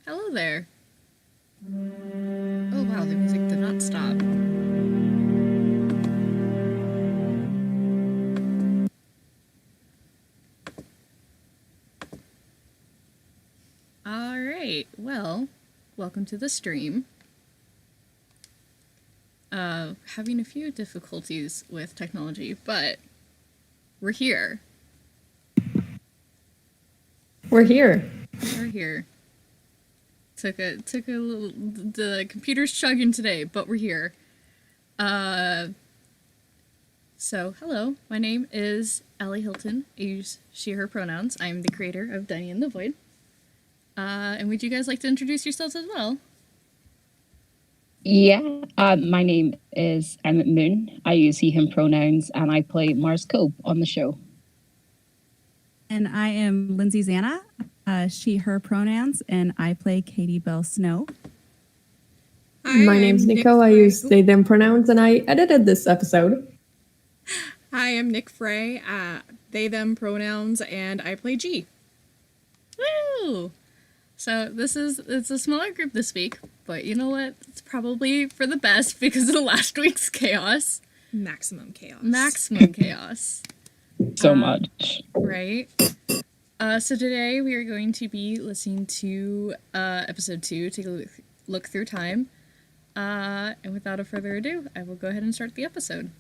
Hello there. Oh, the music did not stop. Alright, well, welcome to the stream. Having a few difficulties with technology, but we're here. We're here. We're here. Took a little, the computer's chugging today, but we're here. So, hello, my name is Allie Hilton. I use she, her pronouns. I'm the creator of Dining in the Void. And would you guys like to introduce yourselves as well? Yeah, my name is Emmett Moon. I use he, him pronouns, and I play Mars Cope on the show. And I am Lindsay Zana, she, her pronouns, and I play Katie Bell Snow. Hi, my name's Nico. I use they, them pronouns, and I edited this episode. Hi, I'm Nick Frey, they, them pronouns, and I play G. Woo! So it's a smaller group this week, but you know what? It's probably for the best because of the last week's chaos. Maximum chaos. Maximum chaos. So much. Right. So today we are going to be listening to episode 2, Take a Look Through Time. And without a further ado, I will go ahead and start the episode.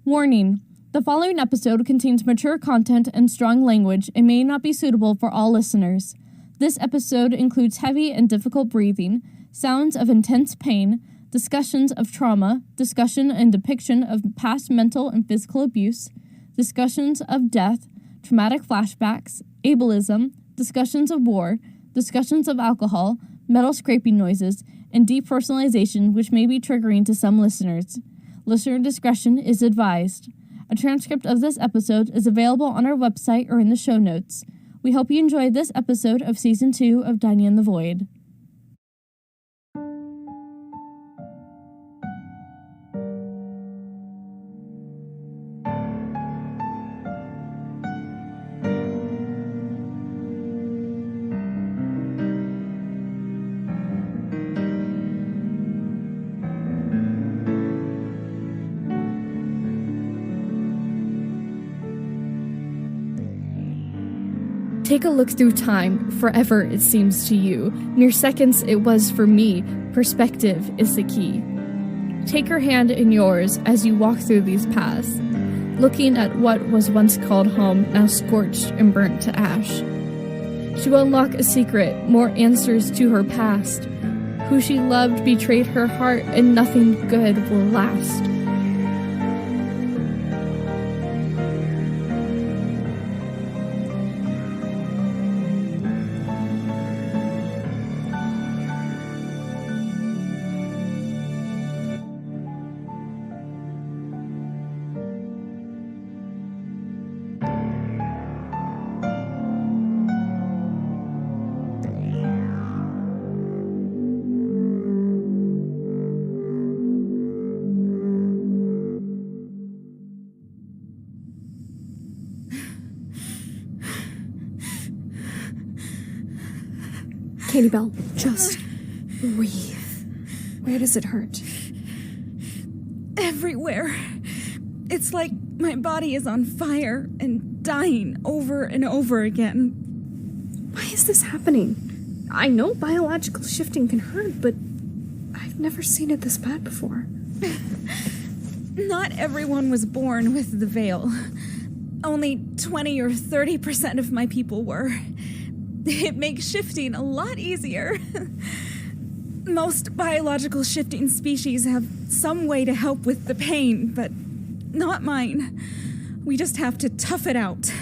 Warning. The following episode contains mature content and strong language and may not be suitable for all listeners. This episode includes heavy and difficult breathing, sounds of intense pain, discussions of trauma, discussion and depiction of past mental and physical abuse, discussions of death, traumatic flashbacks, ableism, discussions of war, discussions of alcohol, metal scraping noises, and depersonalization which may be triggering to some listeners. Listener discretion is advised. A transcript of this episode is available on our website or in the show notes. We hope you enjoyed this episode of Season 2 of Dining in the Void. Take a look through time, forever it seems to you. Mere seconds it was for me, perspective is the key. Take her hand in yours as you walk through these paths, looking at what was once called home, now scorched and burnt to ash. She will unlock a secret, more answers to her past. Who she loved betrayed her heart, and nothing good will last. Katie Bell, just breathe. Where does it hurt? Everywhere. It's like my body is on fire and dying over and over again. Why is this happening? I know biological shifting can hurt, but I've never seen it this bad before. Not everyone was born with the veil. Only 20 or 30% of my people were. It makes shifting a lot easier. Most biological shifting species have some way to help with the pain, but not mine. We just have to tough it out.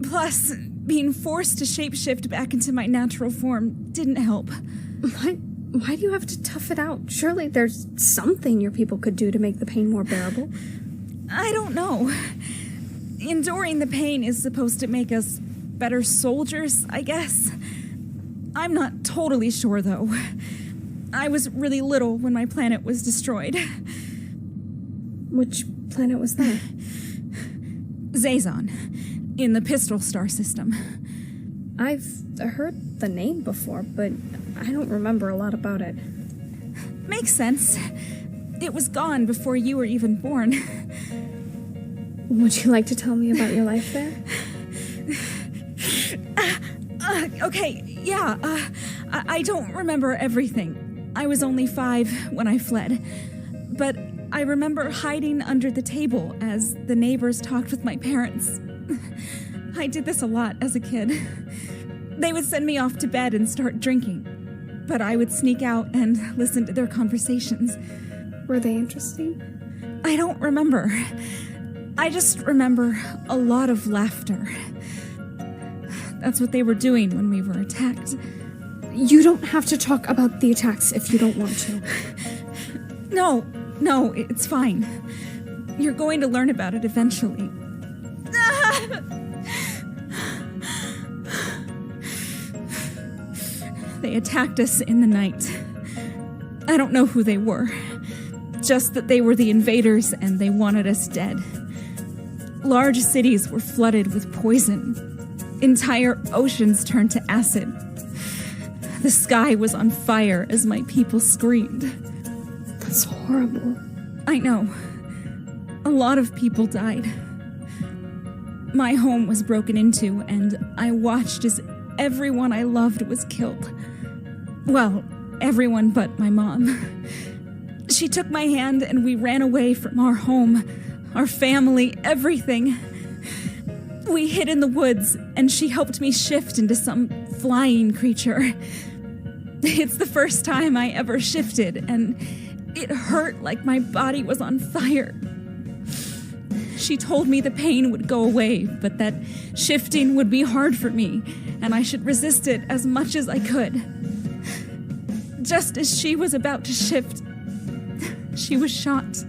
Plus, being forced to shapeshift back into my natural form didn't help. Why do you have to tough it out? Surely there's something your people could do to make the pain more bearable. I don't know. Enduring the pain is supposed to make us better soldiers, I guess. I'm not totally sure, though. I was really little when my planet was destroyed. Which planet was that? Zazon, in the Pistol Star system. I've heard the name before, but I don't remember a lot about it. Makes sense. It was gone before you were even born. Would you like to tell me about your life there? I don't remember everything. I was only 5 when I fled. But I remember hiding under the table as the neighbors talked with my parents. I did this a lot as a kid. They would send me off to bed and start drinking. But I would sneak out and listen to their conversations. Were they interesting? I don't remember. I just remember a lot of laughter. That's what they were doing when we were attacked. You don't have to talk about the attacks if you don't want to. No, it's fine. You're going to learn about it eventually. They attacked us in the night. I don't know who they were. Just that they were the invaders and they wanted us dead. Large cities were flooded with poison. Entire oceans turned to acid. The sky was on fire as my people screamed. That's horrible. I know. A lot of people died. My home was broken into, and I watched as everyone I loved was killed. Well, everyone but my mom. She took my hand and we ran away from our home, our family, everything. We hid in the woods, and she helped me shift into some flying creature. It's the first time I ever shifted, and it hurt like my body was on fire. She told me the pain would go away, but that shifting would be hard for me, and I should resist it as much as I could. Just as she was about to shift, she was shot.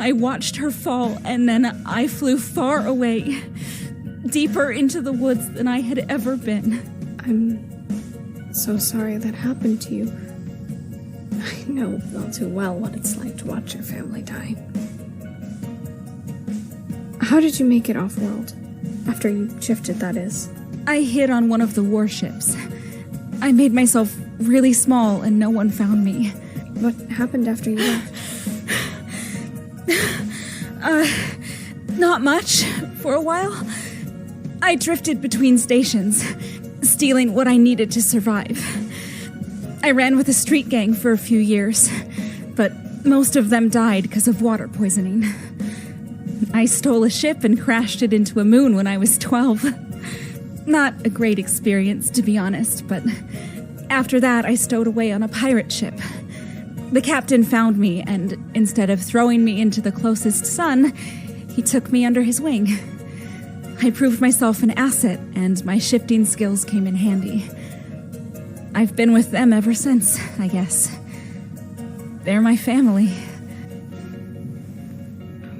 I watched her fall, and then I flew far away, deeper into the woods than I had ever been. I'm so sorry that happened to you. I know all too well what it's like to watch your family die. How did you make it off-world? After you shifted, that is. I hid on one of the warships. I made myself really small and no one found me. What happened after you left? Not much. For a while, I drifted between stations, stealing what I needed to survive. I ran with a street gang for a few years, but most of them died because of water poisoning. I stole a ship and crashed it into a moon when I was 12. Not a great experience, to be honest, but after that I stowed away on a pirate ship. The captain found me, and instead of throwing me into the closest sun, he took me under his wing. I proved myself an asset, and my shifting skills came in handy. I've been with them ever since, I guess. They're my family.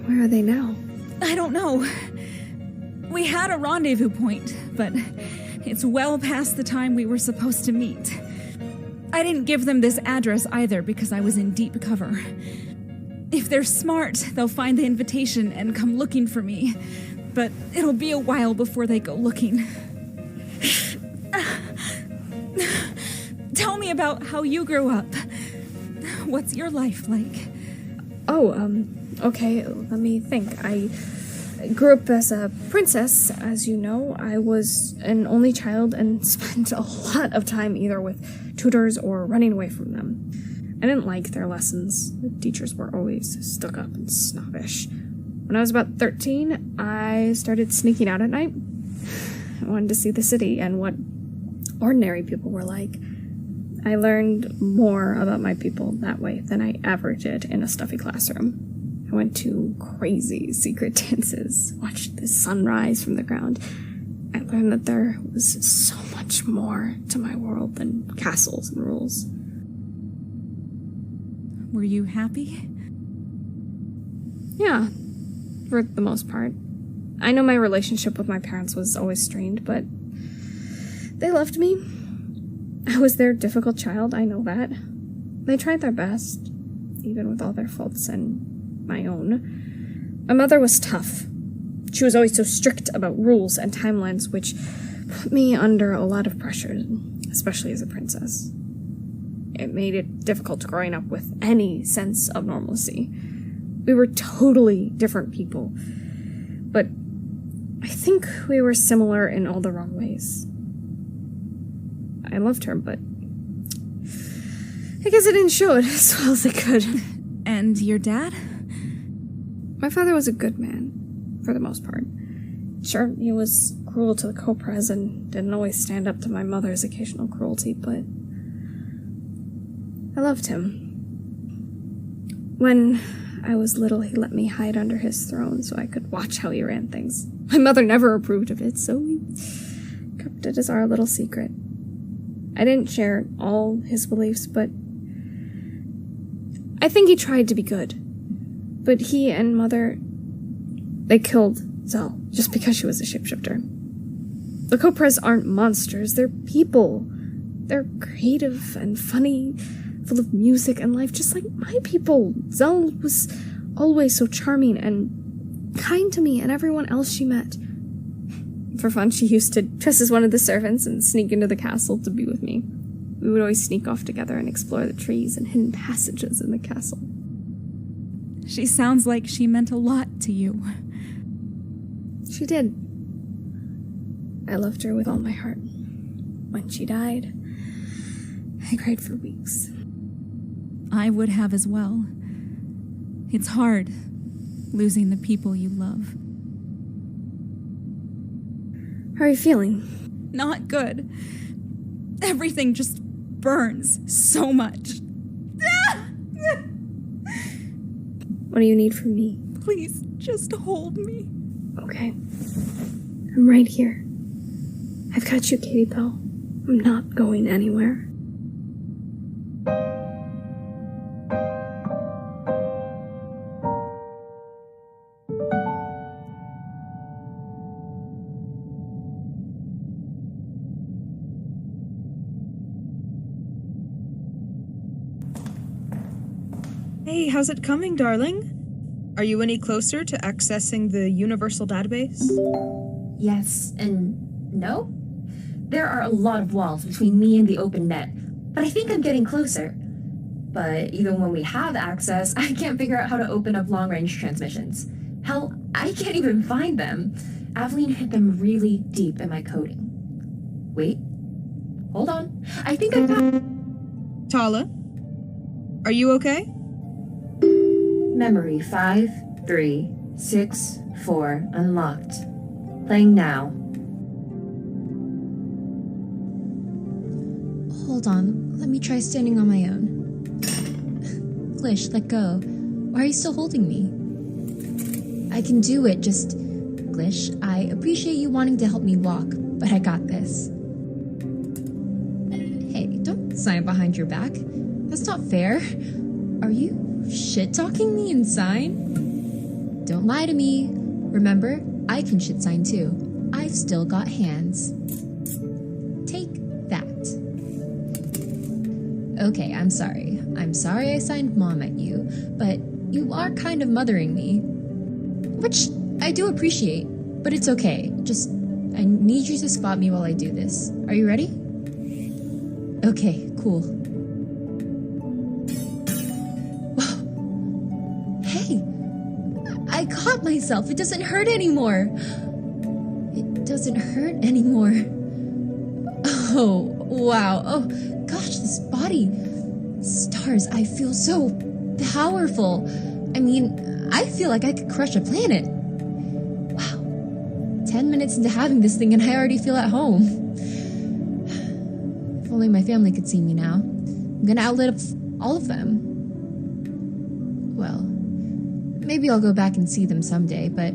Where are they now? I don't know. We had a rendezvous point, but it's well past the time we were supposed to meet. I didn't give them this address either because I was in deep cover. If they're smart, they'll find the invitation and come looking for me. But it'll be a while before they go looking. Tell me about how you grew up. What's your life like? Okay, let me think. I grew up as a princess, as you know. I was an only child and spent a lot of time either with tutors or running away from them. I didn't like their lessons. The teachers were always stuck up and snobbish. When I was about 13, I started sneaking out at night. I wanted to see the city and what ordinary people were like. I learned more about my people that way than I ever did in a stuffy classroom. I went to crazy secret dances, watched the sunrise from the ground. I learned that there was so much more to my world than castles and rules. Were you happy? Yeah, for the most part. I know my relationship with my parents was always strained, but they loved me. I was their difficult child, I know that. They tried their best, even with all their faults and my own. My mother was tough. She was always so strict about rules and timelines, which put me under a lot of pressure, especially as a princess. It made it difficult growing up with any sense of normalcy. We were totally different people, but I think we were similar in all the wrong ways. I loved her, but I guess I didn't show it as well as I could. And your dad? My father was a good man, for the most part. Sure, he was cruel to the co-pres and didn't always stand up to my mother's occasional cruelty, but I loved him. When I was little, he let me hide under his throne so I could watch how he ran things. My mother never approved of it, so we kept it as our little secret. I didn't share all his beliefs, but I think he tried to be good. But he and Mother, they killed Zell just because she was a shapeshifter. The co-pres aren't monsters, they're people. They're creative and funny, full of music and life, just like my people. Zell was always so charming and kind to me and everyone else she met. For fun, she used to dress as one of the servants and sneak into the castle to be with me. We would always sneak off together and explore the trees and hidden passages in the castle. She sounds like she meant a lot to you. She did. I loved her with all my heart. When she died, I cried for weeks. I would have as well. It's hard, losing the people you love. How are you feeling? Not good. Everything just burns so much. What do you need from me? Please, just hold me. Okay. I'm right here. I've got you, Katie Bell. I'm not going anywhere. Hey, how's it coming, darling? Are you any closer to accessing the Universal Database? Yes and no. There are a lot of walls between me and the open net, but I think I'm getting closer. But even when we have access, I can't figure out how to open up long-range transmissions. Hell, I can't even find them. Aveline hid them really deep in my coding. Wait. Hold on. I think I found... Tala? Are you okay? Memory 5364 unlocked. Playing now. Hold on, let me try standing on my own. Glish, let go. Why are you still holding me? I can do it, just... Glish, I appreciate you wanting to help me walk, but I got this. Hey, don't sign behind your back. That's not fair. Are you shit-talking me in sign? Don't lie to me. Remember, I can shit sign too. I've still got hands. Take that. Okay, I'm sorry. I'm sorry I signed Mom at you, but you are kind of mothering me. Which I do appreciate, but it's okay. Just, I need you to spot me while I do this. Are you ready? Okay, cool. Whoa. Hey! I caught myself. It doesn't hurt anymore. It doesn't hurt anymore. Oh, wow. Oh, gosh, this body. Stars, I feel so powerful. I mean, I feel like I could crush a planet. Wow. 10 minutes into having this thing and I already feel at home. If only my family could see me now. I'm gonna outlive all of them. Well, maybe I'll go back and see them someday, but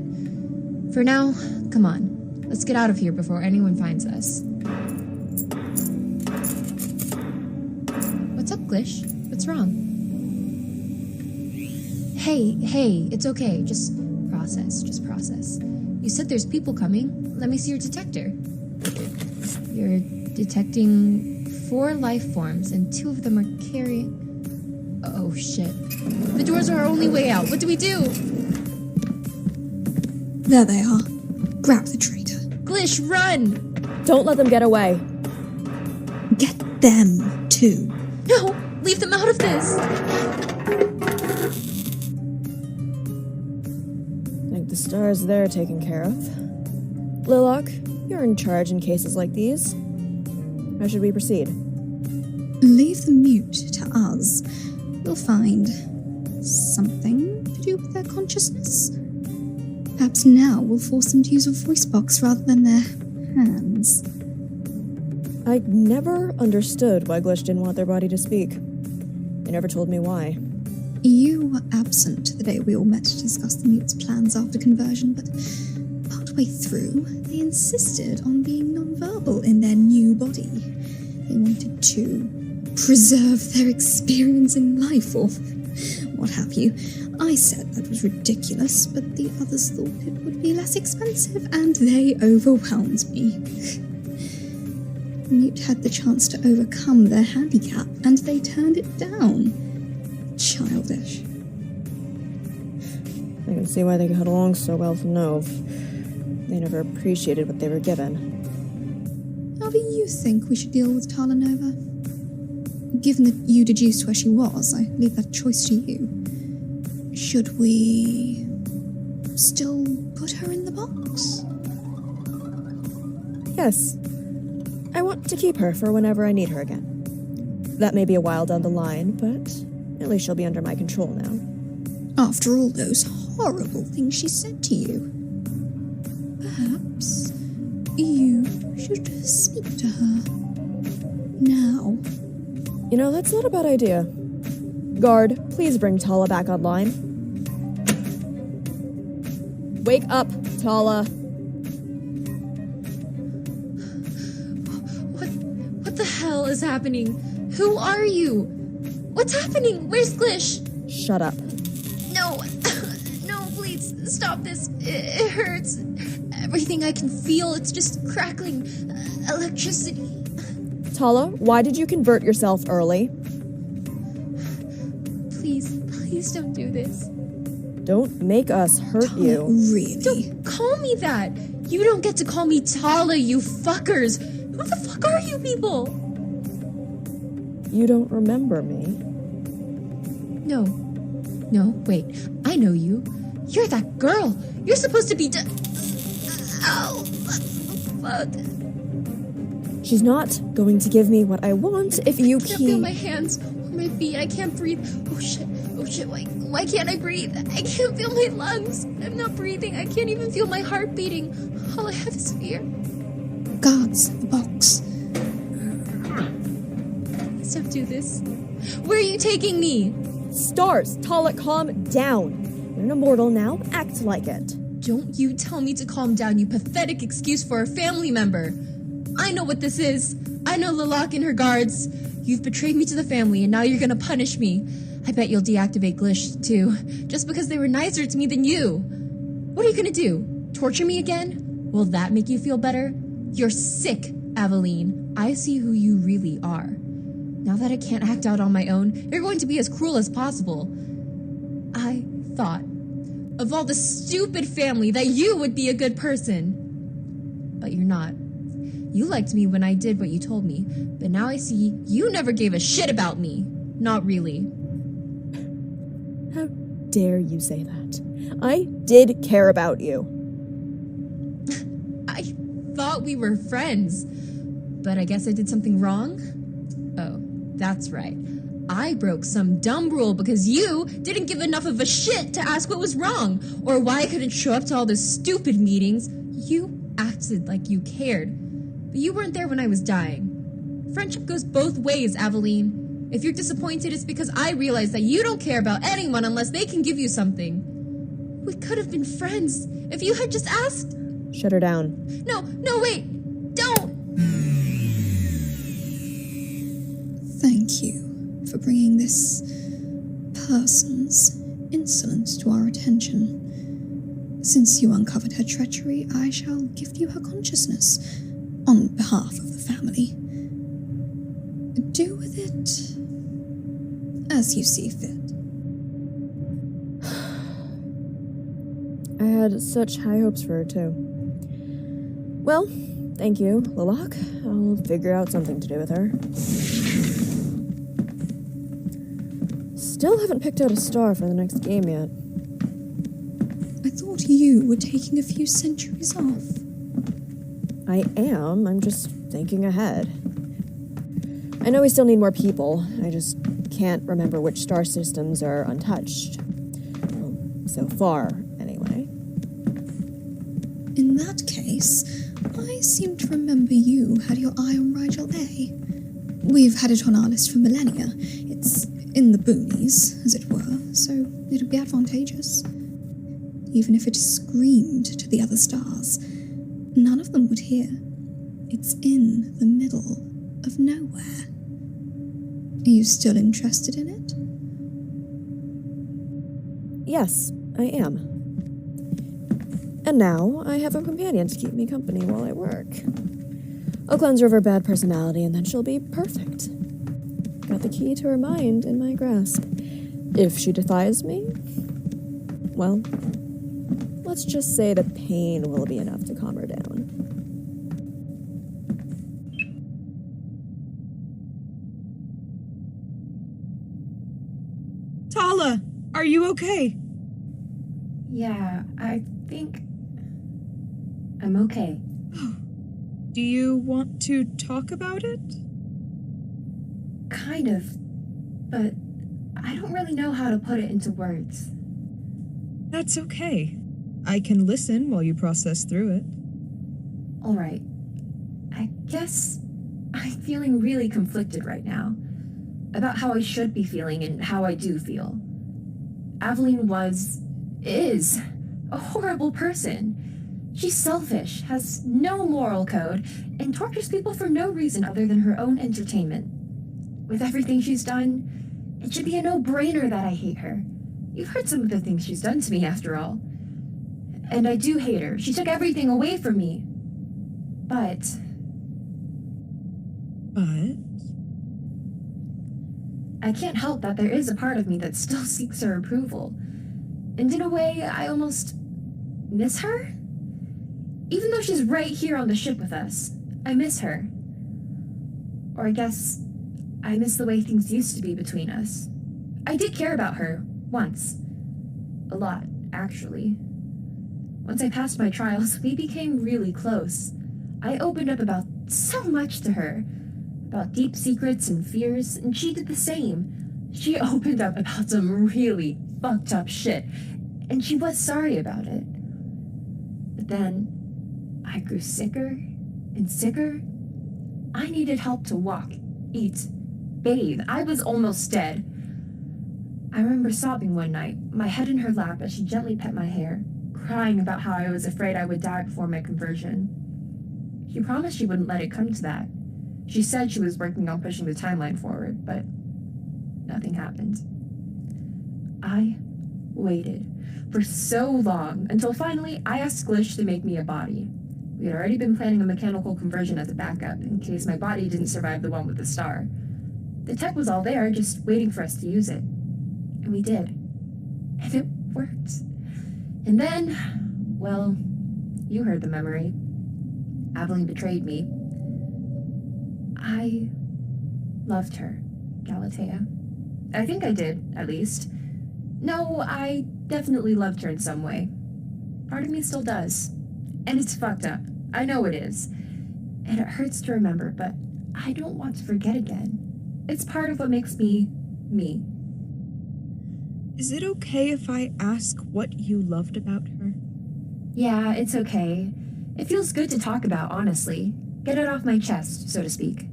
for now, come on. Let's get out of here before anyone finds us. What's up, Glish? What's wrong? Hey, it's okay. Just process. You said there's people coming. Let me see your detector. You're detecting 4 life forms, and 2 of them are carrying... Oh, shit. The doors are our only way out. What do we do? There they are. Grab the traitor. Glish, run! Don't let them get away. Get them, too. No! Leave them out of this! Think the stars they're taken care of. Lilac, you're in charge in cases like these. How should we proceed? Leave the mute to us. We'll find something to do with their consciousness. Perhaps now we'll force them to use a voice box rather than their hands. I never understood why Glish didn't want their body to speak. They never told me why. You were absent the day we all met to discuss the mute's plans after conversion, but partway through, they insisted on being nonverbal in their new body. They wanted to preserve their experience in life, or what have you. I said that was ridiculous, but the others thought it would be less expensive, and they overwhelmed me. The mute had the chance to overcome their handicap, and they turned it down. Childish. I can see why they got along so well with Nove. They never appreciated what they were given. How do you think we should deal with Tala Nova? Given that you deduced where she was, I leave that choice to you. Should we still put her in the box? Yes. I want to keep her for whenever I need her again. That may be a while down the line, but at least she'll be under my control now. After all those horrible things she said to you. Perhaps you should speak to her. Now. You know, that's not a bad idea. Guard, please bring Tala back online. Wake up, Tala. What the hell is happening? Who are you? What's happening? Where's Glish? Shut up. No, no, please, stop this. It hurts. Everything I can feel, it's just crackling. Electricity. Tala, why did you convert yourself early? Please don't do this. Don't make us hurt you. Really? Don't call me that. You don't get to call me Tala, you fuckers. Who the fuck are you people? You don't remember me? No, wait. I know you. You're that girl. You're supposed to be Ow. Fuck. She's not going to give me what I want if you keep... I can't feel my hands or my feet. I can't breathe. Oh shit. Why can't I breathe? I can't feel my lungs. I'm not breathing. I can't even feel my heart beating. All I have is fear. Guards, the box. Please don't do this. Where are you taking me? Stars, Tala, calm down. You're an immortal now. Act like it. Don't you tell me to calm down, you pathetic excuse for a family member. I know what this is. I know Lilac and her guards. You've betrayed me to the family, and now you're gonna punish me. I bet you'll deactivate Glish, too, just because they were nicer to me than you. What are you gonna do? Torture me again? Will that make you feel better? You're sick, Aveline. I see who you really are. Now that I can't act out on my own, you're going to be as cruel as possible. I thought, of all the stupid family, that you would be a good person. But you're not. You liked me when I did what you told me, but now I see you never gave a shit about me. Not really. How dare you say that? I did care about you. I thought we were friends, but I guess I did something wrong? Oh, that's right. I broke some dumb rule because you didn't give enough of a shit to ask what was wrong, or why I couldn't show up to all the stupid meetings. You acted like you cared, but you weren't there when I was dying. Friendship goes both ways, Aveline. If you're disappointed, it's because I realize that you don't care about anyone unless they can give you something. We could have been friends if you had just asked. Shut her down. No, wait! Don't! Thank you for bringing this person's insolence to our attention. Since you uncovered her treachery, I shall gift you her consciousness on behalf of the family. Do with it as you see fit. I had such high hopes for her, too. Well, thank you, Lilac. I'll figure out something to do with her. Still haven't picked out a star for the next game yet. I thought you were taking a few centuries off. I am. I'm just thinking ahead. I know we still need more people. I just can't remember which star systems are untouched. Well, so far, anyway. In that case, I seem to remember you had your eye on Rigel A. We've had it on our list for millennia. It's in the boonies, as it were, so it'd be advantageous. Even if it screamed to the other stars, none of them would hear. It's in the middle of nowhere. Are you still interested in it? Yes, I am. And now I have a companion to keep me company while I work. I'll cleanse her of her bad personality and then she'll be perfect. Got the key to her mind in my grasp. If she defies me, well, let's just say the pain will be enough to calm her down. Tala, are you okay? Yeah, I think I'm okay. Do you want to talk about it? Kind of, but I don't really know how to put it into words. That's okay. I can listen while you process through it. All right. I guess I'm feeling really conflicted right now about how I should be feeling and how I do feel. Aveline is a horrible person. She's selfish, has no moral code, and tortures people for no reason other than her own entertainment. With everything she's done, it should be a no-brainer that I hate her. You've heard some of the things she's done to me, after all. And I do hate her. She took everything away from me. But I can't help that there is a part of me that still seeks her approval. And in a way, I almost miss her. Even though she's right here on the ship with us, I miss her. Or I guess I miss the way things used to be between us. I did care about her, once. A lot, actually. Once I passed my trials, we became really close. I opened up about so much to her. About deep secrets and fears, and she did the same. She opened up about some really fucked up shit, and she was sorry about it. But then, I grew sicker and sicker. I needed help to walk, eat, bathe. I was almost dead. I remember sobbing one night, my head in her lap as she gently pet my hair, crying about how I was afraid I would die before my conversion. She promised she wouldn't let it come to that. She said she was working on pushing the timeline forward, but nothing happened. I waited for so long until finally I asked Glitch to make me a body. We had already been planning a mechanical conversion as a backup in case my body didn't survive the one with the star. The tech was all there, just waiting for us to use it. And we did. And it worked. And then, well, you heard the memory. Aveline betrayed me. I loved her, Galatea. I think I did, at least. No, I definitely loved her in some way. Part of me still does. And it's fucked up. I know it is. And it hurts to remember, but I don't want to forget again. It's part of what makes me, me. Is it okay if I ask what you loved about her? Yeah, it's okay. It feels good to talk about, honestly. Get it off my chest, so to speak.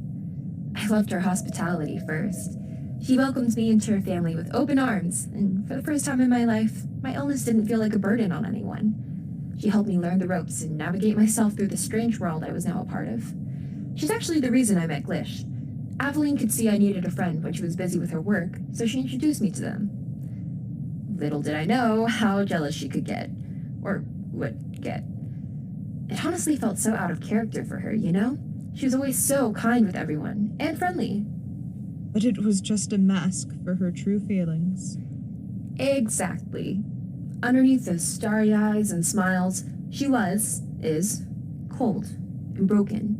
I loved her hospitality first. She welcomed me into her family with open arms, and for the first time in my life, my illness didn't feel like a burden on anyone. She helped me learn the ropes and navigate myself through the strange world I was now a part of. She's actually the reason I met Glitch. Aveline could see I needed a friend when she was busy with her work, so she introduced me to them. Little did I know how jealous she could get. Or would get. It honestly felt so out of character for her, you know? She was always so kind with everyone, and friendly. But it was just a mask for her true feelings. Exactly. Underneath those starry eyes and smiles, she is, cold and broken.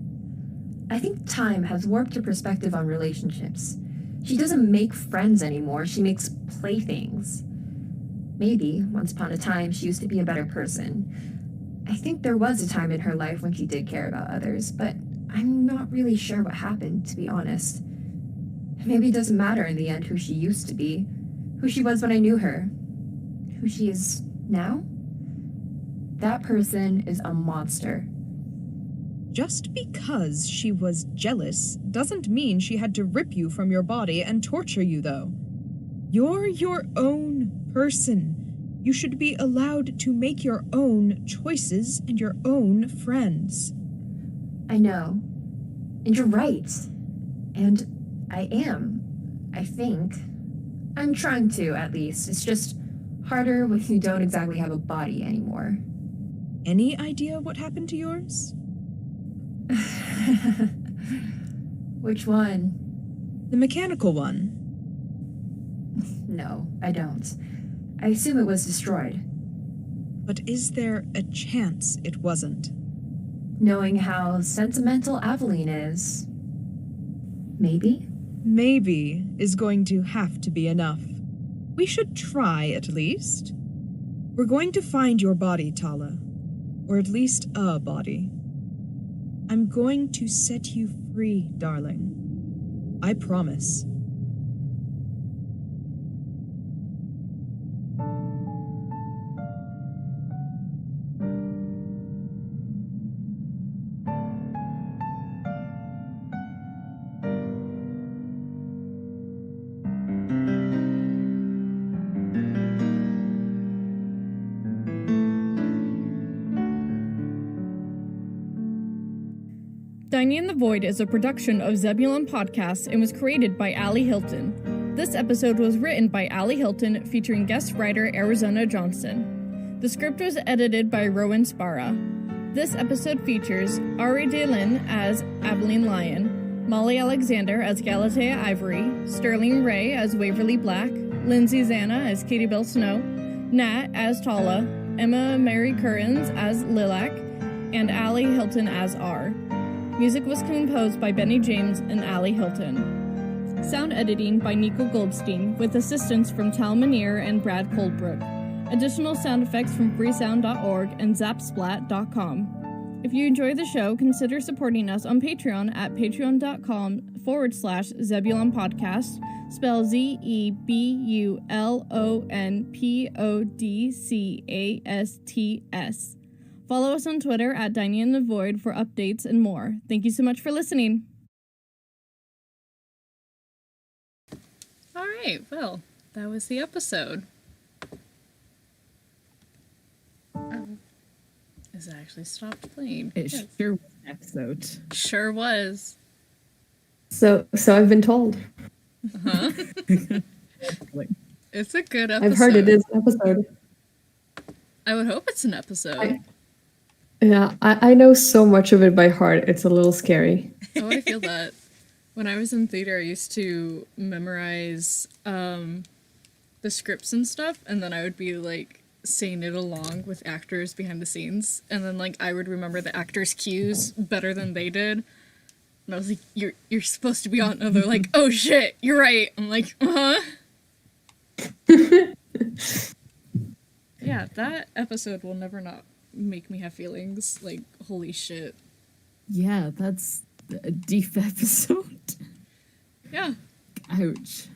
I think time has warped her perspective on relationships. She doesn't make friends anymore, she makes playthings. Maybe, once upon a time, she used to be a better person. I think there was a time in her life when she did care about others, but I'm not really sure what happened, to be honest. Maybe it doesn't matter in the end who she used to be, who she was when I knew her, who she is now. That person is a monster. Just because she was jealous doesn't mean she had to rip you from your body and torture you, though. You're your own person. You should be allowed to make your own choices and your own friends. I know. And you're right. And I am, I think. I'm trying to, at least. It's just harder when you don't exactly have a body anymore. Any idea what happened to yours? Which one? The mechanical one. No, I don't. I assume it was destroyed. But is there a chance it wasn't? Knowing how sentimental Aveline is. Maybe? Maybe is going to have to be enough. We should try, at least. We're going to find your body, Tala. Or at least a body. I'm going to set you free, darling. I promise. Dining in the Void is a production of Zebulon Podcasts and was created by Allie Hilton. This episode was written by Allie Hilton, featuring guest writer Arizona Johnson. The script was edited by Rowan Sparra. This episode features Ari Delin as Aveline Lyon, Molly Alexander as Galatea Ivory, Sterling Ray as Waverly Black, Lindsay Zana as Katie Bell Snow, Nat as Tala, Emma Mary Currens as Lilac, and Allie Hilton as R. Music was composed by Benny James and Allie Hilton. Sound editing by Nico Goldstein, with assistance from Tal Manier and Brad Coldbrook. Additional sound effects from freesound.org and zapsplat.com. If you enjoy the show, consider supporting us on Patreon at patreon.com/Zebulon Podcast, spell ZEBULONPODCASTS. Follow us on Twitter at Dining in the Void for updates and more. Thank you so much for listening. All right, well, that was the episode. Oh, is it actually stopped playing? It Yes. sure was an episode. Sure was. So I've been told. Uh-huh. It's a good episode. I've heard it is an episode. I would hope it's an episode. I know so much of it by heart. It's a little scary. Oh, I feel that. When I was in theater, I used to memorize the scripts and stuff, and then I would be like saying it along with actors behind the scenes, and then like I would remember the actors' cues better than they did. And I was like, "You're supposed to be on," and they're like, "Oh shit, you're right." I'm like, Yeah, that episode will never not make me have feelings. Like, holy shit. Yeah, that's a deep episode. Yeah. Ouch.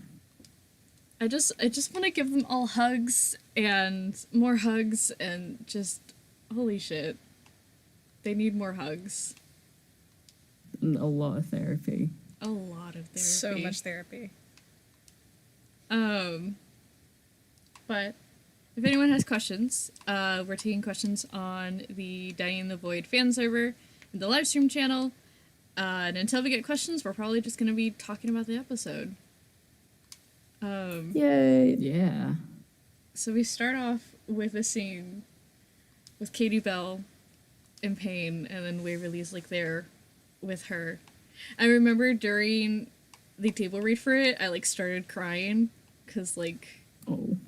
I just want to give them all hugs and more hugs and just holy shit. They need more hugs. And a lot of therapy. A lot of therapy. So much therapy. But if anyone has questions, we're taking questions on the Dining in the Void fan server and the livestream channel. And until we get questions, we're probably just going to be talking about the episode. Yay. Yeah. So we start off with a scene with Katie Bell in pain, and then Waverly's like there with her. I remember during the table read for it, I like started crying because like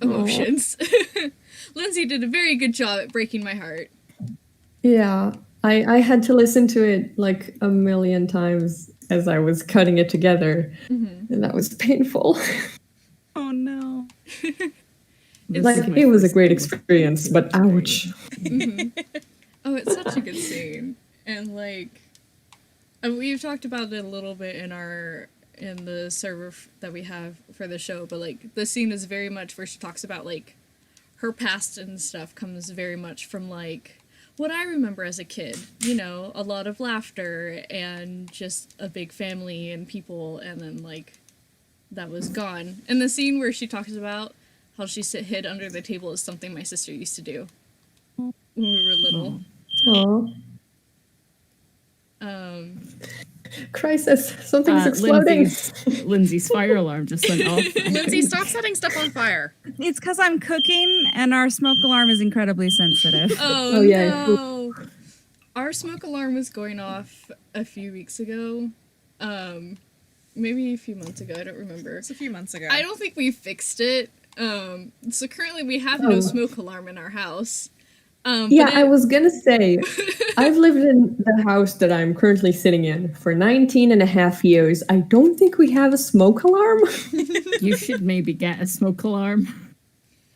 emotions. Lindsay did a very good job at breaking my heart. Yeah, I had to listen to it like a million times as I was cutting it together, and that was painful. Oh no. Like, it was a great experience, but ouch. Oh, it's such a good scene. And like we've talked about it a little bit in the server that we have for the show, but like the scene is very much where she talks about like her past and stuff comes very much from like what I remember as a kid, you know, a lot of laughter and just a big family and people, and then like that was gone. And the scene where she talks about how she hid under the table is something my sister used to do when we were little. Oh. Crisis. Something's exploding. Lindsay's fire alarm just went off. Lindsay, stop setting stuff on fire. It's because I'm cooking and our smoke alarm is incredibly sensitive. Oh, yeah. no. Our smoke alarm was going off a few weeks ago. Maybe a few months ago. I don't remember. It's a few months ago. I don't think we fixed it. So currently we have no smoke alarm in our house. Yeah, I was gonna say, I've lived in the house that I'm currently sitting in for 19 and a half years. I don't think we have a smoke alarm. You should maybe get a smoke alarm.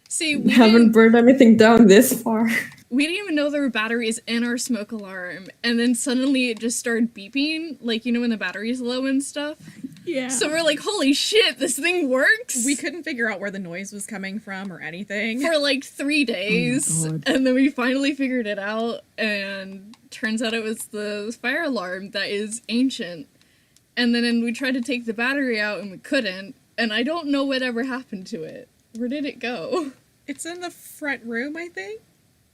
See, We haven't burned anything down this far. we didn't even know there were batteries in our smoke alarm, and then suddenly it just started beeping, like, you know, when the battery's low and stuff. Yeah. So we're like, holy shit, this thing works? We couldn't figure out where the noise was coming from or anything. For like 3 days, God. and then we finally figured it out, and turns out it was the fire alarm that is ancient. And then we tried to take the battery out, and we couldn't, and I don't know whatever happened to it. Where did it go? It's in the front room, I think.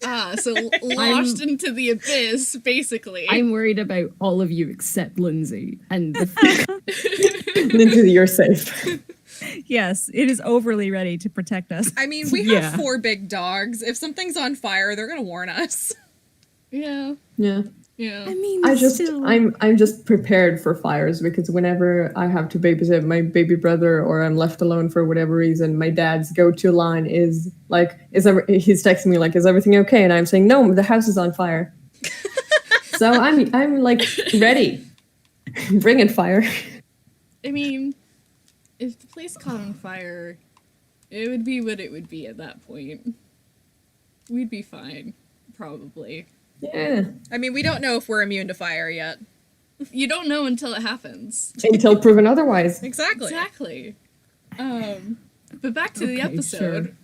Ah, so launched into the abyss, basically. I'm worried about all of you except Lindsay. And Lindsay, you're safe. Yes, it is overly ready to protect us. I mean, we Yeah. have 4 big dogs. If something's on fire, they're gonna warn us. Yeah, Yeah. yeah. I mean, I'm just prepared for fires, because whenever I have to babysit my baby brother or I'm left alone for whatever reason, my dad's go-to line is like, he's texting me like, is everything okay? And I'm saying, no, the house is on fire. So I'm like ready. Bring it, fire. I mean, if the place caught on fire, it would be what it would be at that point. We'd be fine, probably. Yeah. I mean, we don't know if we're immune to fire yet. You don't know until it happens. Until proven otherwise. Exactly. Exactly. But back to the Okay, episode.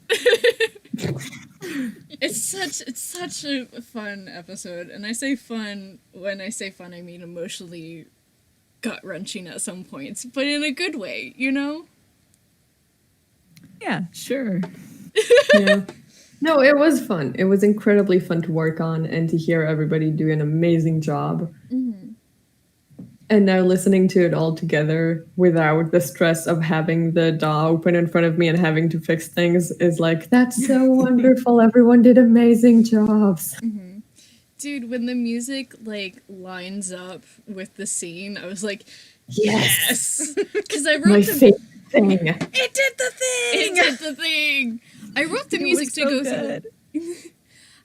It's such a fun episode, and I say fun, when I say fun I mean emotionally gut-wrenching at some points, but in a good way, you know? Yeah. sure. Yeah. No, it was fun. It was incredibly fun to work on and to hear everybody do an amazing job. And now listening to it all together without the stress of having the DAW open in front of me and having to fix things is like, that's so wonderful. Everyone did amazing jobs. Dude, when the music, like, lines up with the scene, I was like, Yes! Because I wrote My the... favorite thing. It did the thing! It did the thing! I wrote the music to go good. through...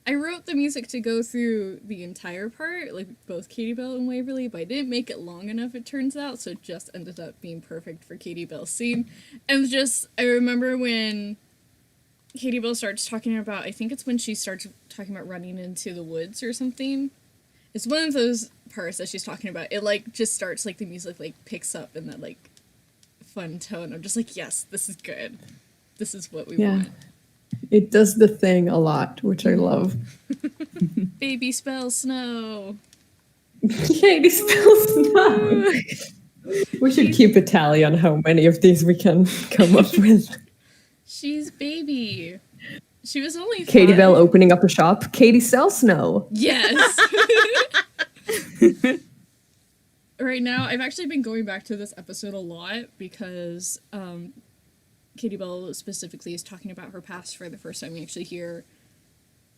I wrote the music to go through the entire part, like both Katie Bell and Waverly, but I didn't make it long enough, it turns out, so it just ended up being perfect for Katie Bell's scene. And just, I remember when Katie Bell starts talking about, I think it's when she starts talking about running into the woods or something. It's one of those parts that she's talking about. It, like, just starts, like, the music, like, picks up in that, like, fun tone. I'm just like, yes, this is good. This is what we want. It does the thing a lot, which I love. Baby spells snow. Katie spells snow. We should keep a tally on how many of these we can come up with. She's baby. She was only Katie 5. Bell opening up a shop. Katie sells snow. Yes. Right now, I've actually been going back to this episode a lot because Katie Bell specifically is talking about her past for the first time. We actually hear,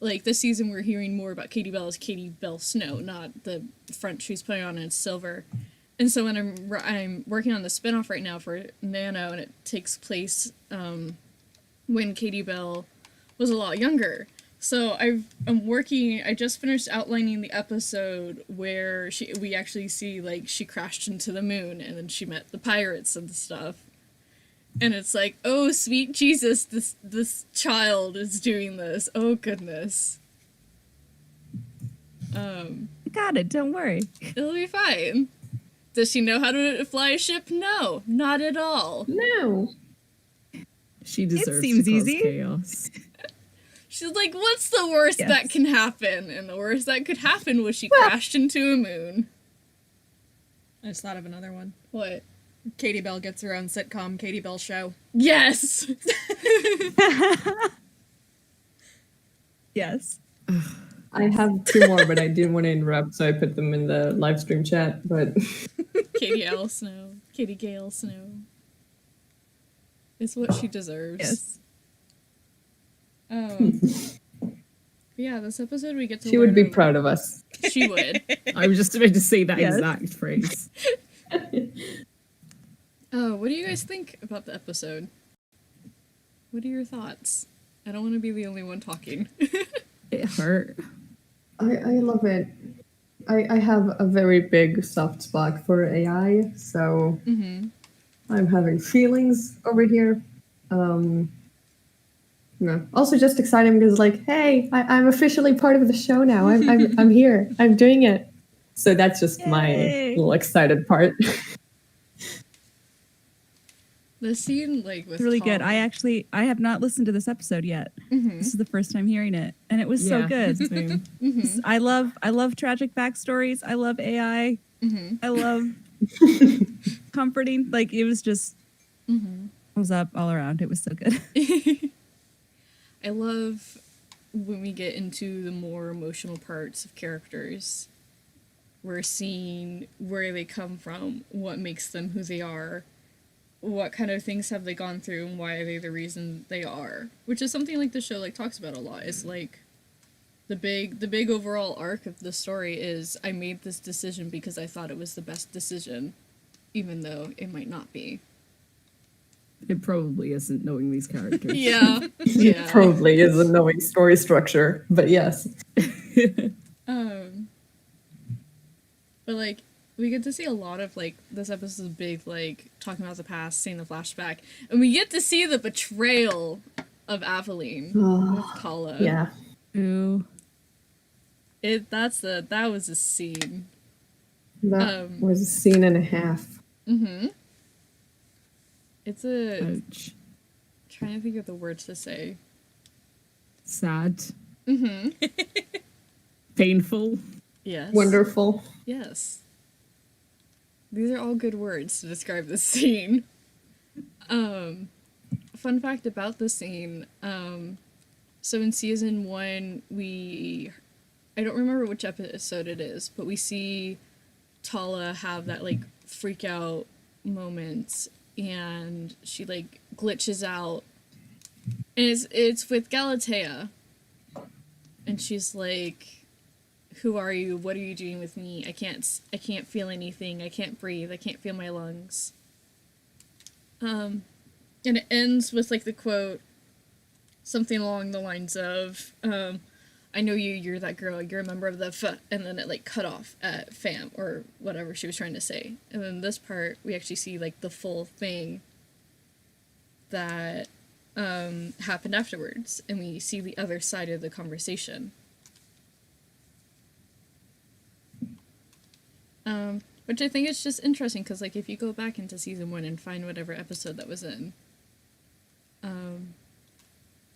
like, this season we're hearing more about Katie Bell as Katie Bell Snow, not the front she's putting on in silver. And so when I'm working on the spinoff right now for Nano, and it takes place when Katie Bell was a lot younger. So I just finished outlining the episode where we actually see, like, she crashed into the moon and then she met the pirates and stuff. And it's like, oh, sweet Jesus, this child is doing this. Oh, goodness. Got it, don't worry. It'll be fine. Does she know how to fly a ship? No, not at all. No. She deserves seems to cause easy. chaos. She's like, what's the worst that can happen? And the worst that could happen was she crashed into a moon. I just thought of another one. What? Katie Bell gets her own sitcom, Katie Bell Show. Yes! Yes. I have two more, but I didn't want to interrupt, so I put them in the live stream chat. But Katie L. Snow. Katie Gale Snow. It's what she deserves. Yes. Yeah, this episode we get to she would be learn- proud of us. She would. I was just about to say that Yes. exact phrase. Oh, what do you guys think about the episode? What are your thoughts? I don't want to be the only one talking. It hurt. I love it. I have a very big soft spot for AI, so I'm having feelings over here. Also just exciting because, like, hey, I'm officially part of the show now. I'm here. I'm doing it. So that's just my little excited part. The scene, like, with It's really good. Tom- I have not listened to this episode yet. This is the first time hearing it, and it was so Yeah, good. same. I love tragic backstories. I love AI. I love comforting. Like, it was just thumbs up all around. It was so good. I love when we get into the more emotional parts of characters. We're seeing where they come from, what makes them who they are, what kind of things have they gone through, and why are they the reason they are. Which is something like the show like talks about a lot. Is like the big overall arc of the story is I made this decision because I thought it was the best decision, even though it might not be. It probably isn't knowing these characters. Yeah. It probably isn't knowing story structure, but yes. But, like, we get to see a lot of, like, this episode is big, like, talking about the past, seeing the flashback, and we get to see the betrayal of Aveline with Kala. Yeah. Ooh. That was a scene. That was a scene and a half. It's a... Ouch. Trying to think of the words to say. Sad. Painful. Yes. Wonderful. Yes. These are all good words to describe this scene. Fun fact about the scene, so in season 1, I don't remember which episode it is, but we see Tala have that, like, freak out moment, and she, like, glitches out, and it's with Galatea, and she's like, who are you? What are you doing with me? I can't feel anything. I can't breathe. I can't feel my lungs. And it ends with, like, the quote, something along the lines of, I know you're that girl, you're a member of the F, and then it, like, cut off at fam, or whatever she was trying to say. And then this part, we actually see, like, the full thing that happened afterwards, and we see the other side of the conversation. Which I think is just interesting, because, like, if you go back into season 1 and find whatever episode that was in, and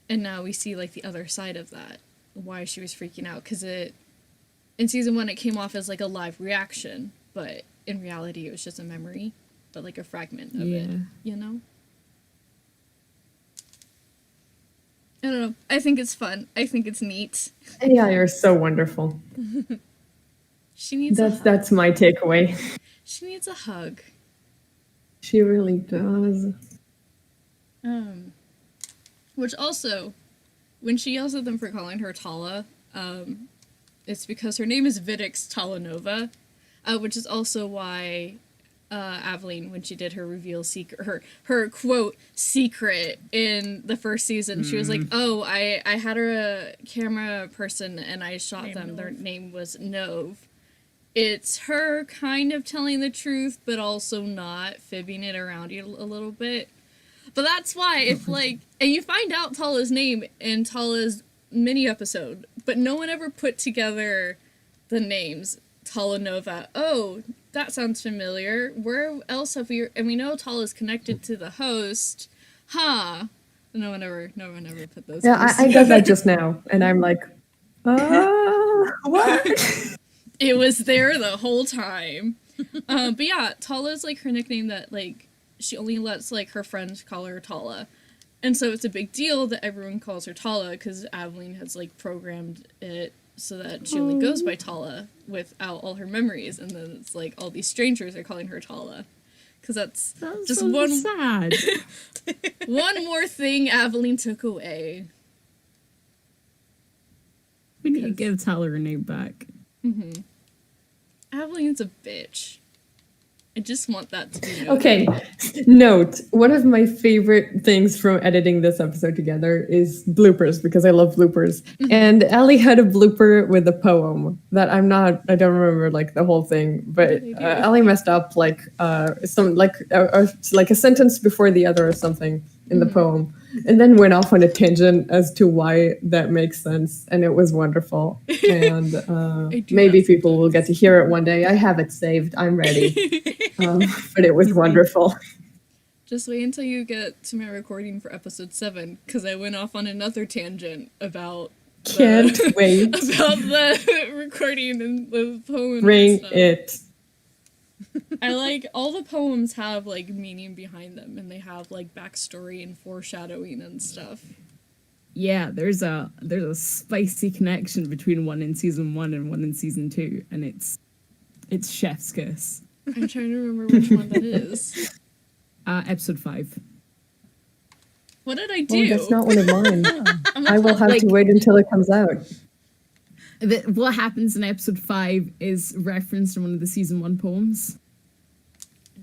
now we see, like, the other side of that, why she was freaking out, because in season 1 it came off as, like, a live reaction, but in reality it was just a memory, but, like, a fragment of it, you know? I don't know. I think it's fun. I think it's neat. AI are so wonderful. She needs a hug. That's my takeaway. She needs a hug. She really does. Which also, when she yells at them for calling her Tala, it's because her name is Vidix Talanova, which is also why Aveline, when she did her reveal secret, her quote secret in the first season, she was like, "Oh, I had a camera person and I shot them. Their name was Nove." It's her kind of telling the truth, but also not fibbing it around you a little bit. But that's why if and you find out Tala's name in Tala's mini episode, but no one ever put together the names. Talanova. Oh, that sounds familiar. Where else have we? And we know Tala's connected to the host. Huh? No one ever put those. Yeah, I got that just now, and I'm like, what? It was there the whole time. But yeah, Tala's her nickname that she only lets her friends call her Tala, and so it's a big deal that everyone calls her Tala because Aveline has programmed it so that she only goes by Tala without all her memories, and then it's all these strangers are calling her Tala, because that's just so one sad. one more thing Aveline took away. We need to give Tala her name back. Mm-hmm. Aveline's a bitch. I just want that to be noted. Okay, note, one of my favorite things from editing this episode together is bloopers, because I love bloopers. And Ellie had a blooper with a poem that I don't remember the whole thing, but Ellie messed up a sentence before the other or something in the poem, and then went off on a tangent as to why that makes sense, and it was wonderful. And maybe people will get to hear it one day. I have it saved. I'm ready. But it was wonderful. Just wait until you get to my recording for episode 7, because I went off on another tangent about Can't wait. about the recording and the poem. Bring and stuff. it. I all the poems have meaning behind them, and they have backstory and foreshadowing and stuff. Yeah, there's a spicy connection between one in season 1 and one in season 2, and it's chef's kiss. I'm trying to remember which one that is. Episode 5. What did I do? Oh, that's not one of mine. I will have to wait until it comes out. What happens in episode 5 is referenced in one of the season 1 poems.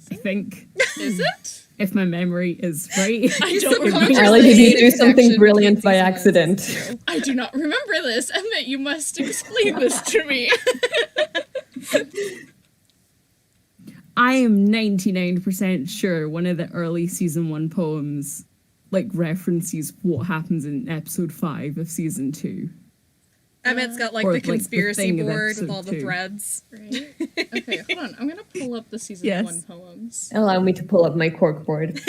I think. Is it? If my memory is right. I don't Ellie, did you do something brilliant by accident? I do not remember this. Emmett, you must explain this to me. I am 99% sure one of the early season 1 poems references what happens in episode 5 of season 2. Emmett's got Or, the conspiracy thing of board with episode all the 2. threads. Right. Okay, hold on. I'm gonna pull up the season 1 poems. Allow me to pull up my corkboard.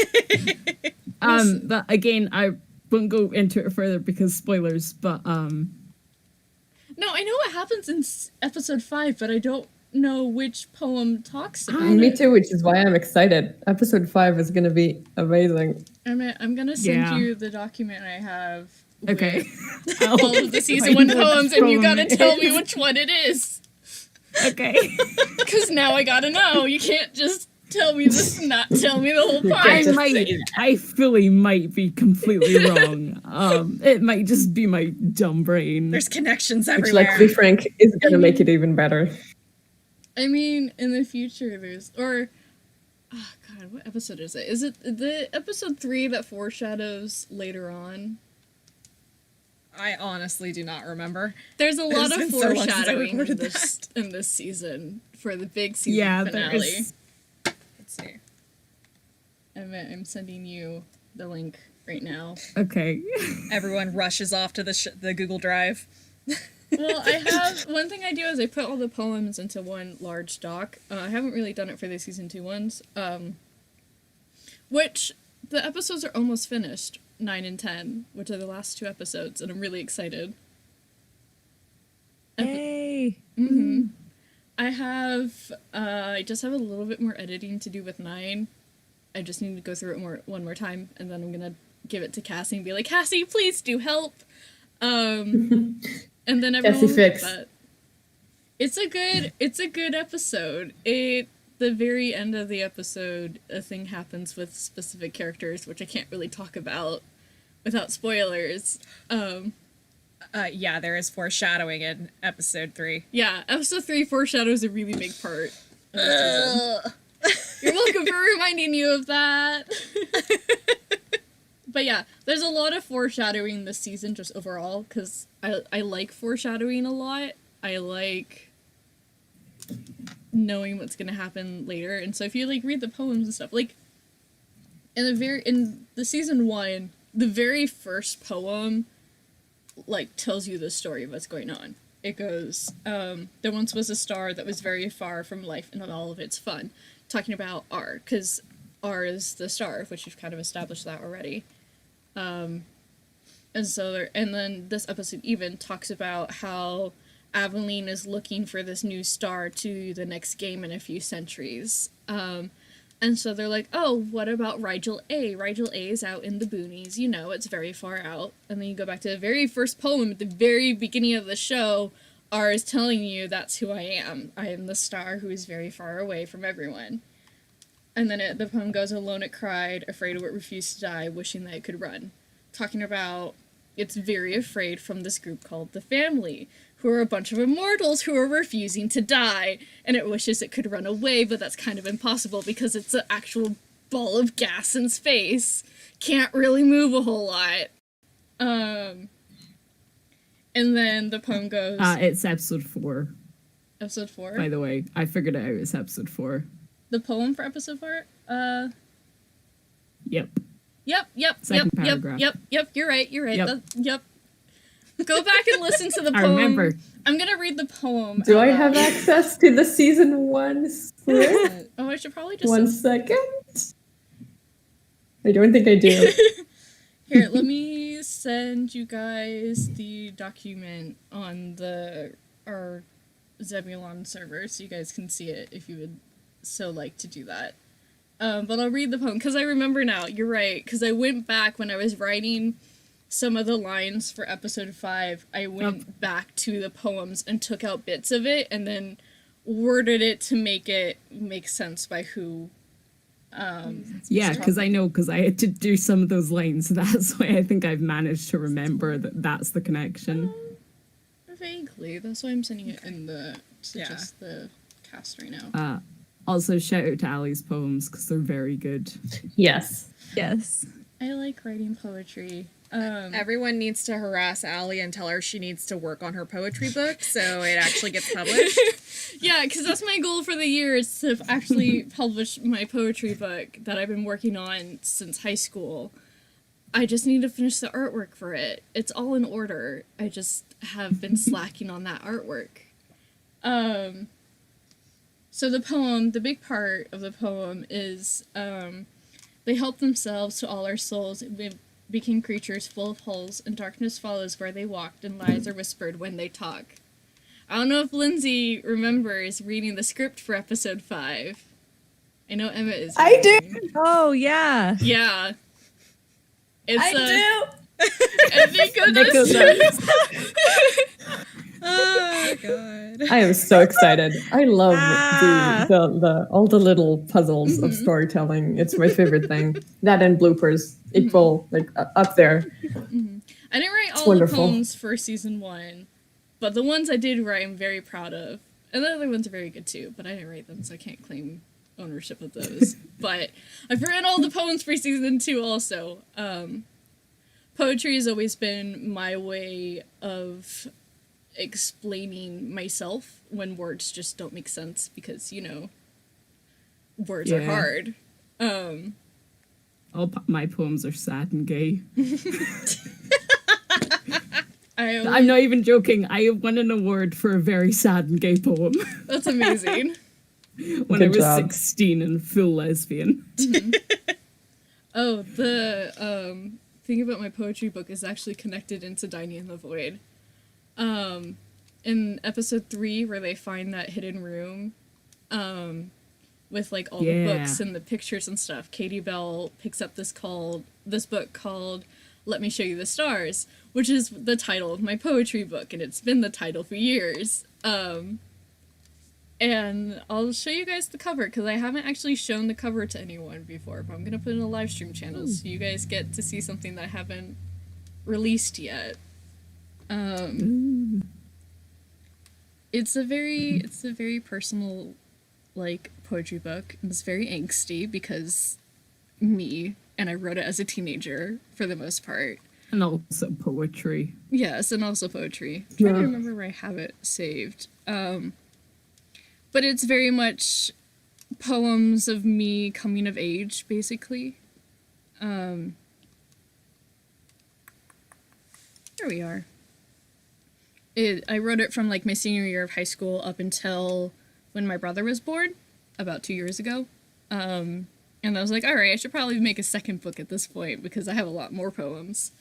But again, I won't go into it further because spoilers, but No, I know what happens in episode 5, but I don't know which poem talks about Me it. too, which is why I'm excited. Episode 5 is going to be amazing. I'm gonna send Yeah. you the document I have. Okay. With all of the season 1 poems, and you gotta tell me which one it is. Okay. Because now I gotta know. You can't just tell me this and not tell me the whole part. I fully might be completely wrong. It might just be my dumb brain. There's connections Which, everywhere. to be frank, is going to make it even better. I mean, in the future, oh god, what episode is it? Is it the episode 3 that foreshadows later on? I honestly do not remember. There's a lot It's of been so long since I foreshadowing in recorded this season for the big season Yeah, finale. there is. Let's see. I'm sending you the link right now. Okay. Everyone rushes off to the Google Drive. Well, I have one thing I do is I put all the poems into one large doc. I haven't really done it for the season 2 ones, which the episodes are almost finished, 9 and 10, which are the last 2 episodes, and I'm really excited. Yay! Mm-hmm. I just have a little bit more editing to do with 9. I just need to go through it one more time, and then I'm gonna give it to Cassie and be like, Cassie, please do help. And then everyone Cassie fix. but it's a good episode. It the very end of the episode, a thing happens with specific characters, which I can't really talk about without spoilers. Yeah, there is foreshadowing in episode 3. Yeah, episode 3 foreshadows a really big part of the season. You're welcome for reminding you of that. But yeah, there's a lot of foreshadowing this season just overall, because I like foreshadowing a lot. I like knowing what's going to happen later. And so if you, like, read the poems and stuff, like, in the season 1, the very first poem, like, tells you the story of what's going on. It goes, there once was a star that was very far from life and all of its fun. Talking about R, because R is the star, which you've kind of established that already. And then this episode even talks about how Aveline is looking for this new star to the next game in a few centuries. And so they're like, oh, what about Rigel A? Rigel A is out in the boonies, you know, it's very far out. And then you go back to the very first poem at the very beginning of the show. R is telling you that's who I am. I am the star who is very far away from everyone. And then the poem goes, alone it cried, afraid it refused to die, wishing that it could run. Talking about it's very afraid from this group called the Family, who are a bunch of immortals who are refusing to die, and it wishes it could run away, but that's kind of impossible because it's an actual ball of gas in space. Can't really move a whole lot. And then the poem goes... It's episode 4. Episode 4? By the way, I figured it out. It's episode 4. The poem for episode 4? Yep. Yep, Second paragraph. Yep, you're right. Yep. Yep. Go back and listen to the poem. I remember. I'm gonna read the poem. Do I have access to the season 1 script? Oh, I should probably just... 1 second? I don't think I do. Here, let me send you guys the document on our Zebulon server so you guys can see it if you would so like to do that. But I'll read the poem, because I remember now, you're right, because I went back when I was writing some of the lines for episode 5, I went back to the poems and took out bits of it, and then worded it to make it make sense by who... yeah, because I had to do some of those lines, so that's why I think I've managed to remember that that's the connection. Vaguely, that's why I'm sending it in just the cast right now. Also, shout out to Ali's poems, because they're very good. Yes. Yes. I like writing poetry. Everyone needs to harass Allie and tell her she needs to work on her poetry book so it actually gets published. Yeah, because that's my goal for the year, is to actually publish my poetry book that I've been working on since high school. I just need to finish the artwork for it. It's all in order. I just have been slacking on that artwork. So the poem, the big part of the poem is, they help themselves to all our souls. We became creatures full of holes, and darkness follows where they walked, and lies are whispered when they talk. I don't know if Lindsay remembers reading the script for episode 5. I know Emma is. I do! Oh, yeah. Yeah. It's I do! And Nico does. Oh, God. I am so excited. I love the all the little puzzles of storytelling. It's my favorite thing. That and bloopers equal, like, up there. I didn't write all wonderful. the poems for season 1, but the ones I did write I'm very proud of. And the other ones are very good too, but I didn't write them, so I can't claim ownership of those. But I've written all the poems for season 2 also. Poetry has always been my way of explaining myself when words just don't make sense, because, you know, words are hard. All my poems are sad and gay. I'm I'm not even joking. I won an award for a very sad and gay poem. That's amazing. When Good I was job. 16 and full lesbian. Oh, the thing about my poetry book is actually connected into Dining in the Void. In episode 3, where they find that hidden room, with like all the books and the pictures and stuff, Katie Bell picks up this book called Let Me Show You the Stars, which is the title of my poetry book, and it's been the title for years. And And I'll show you guys the cover because I haven't actually shown the cover to anyone before, but I'm going to put it in a live stream channel so you guys get to see something that I haven't released yet. It's a very personal, like, poetry book. It's very angsty because me, and I wrote it as a teenager for the most part. And also poetry. Yes, and also poetry. I'm trying to remember where I have it saved. But it's very much poems of me coming of age, basically. Here we are. I wrote it from like my senior year of high school up until when my brother was born, about 2 years ago. And I was like, all right, I should probably make a second book at this point because I have a lot more poems.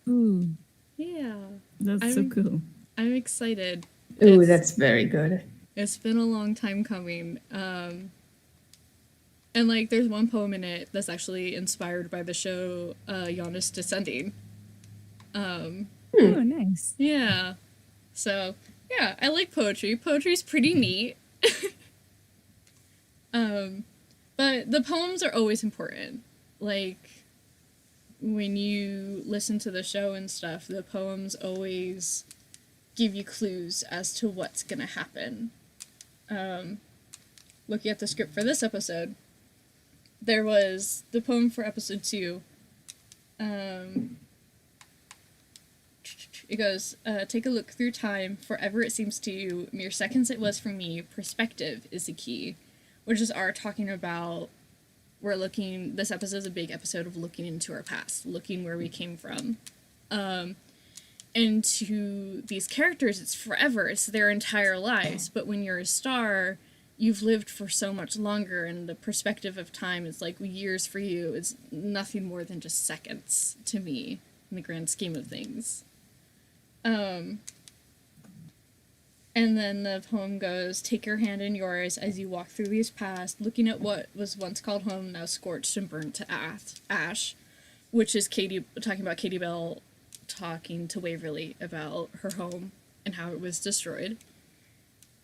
Ooh. Yeah. That's so cool. I'm excited. Ooh, that's very good. It's been a long time coming. And like there's one poem in it that's actually inspired by the show Giannis Descending. Oh, nice. Yeah. So, yeah, I like poetry. Poetry's pretty neat. But the poems are always important. Like, when you listen to the show and stuff, the poems always give you clues as to what's gonna happen. Looking at the script for this episode, there was the poem for episode 2. It goes, take a look through time, forever it seems to you, mere seconds it was for me, perspective is the key. Which is our talking about, this episode is a big episode of looking into our past, looking where we came from. And to these characters, it's forever, it's their entire lives, but when you're a star, you've lived for so much longer, and the perspective of time is like years for you, is nothing more than just seconds to me, in the grand scheme of things. And then the poem goes, take your hand in yours as you walk through these paths, looking at what was once called home, now scorched and burnt to ash, which is talking about Katie Bell talking to Waverly about her home and how it was destroyed.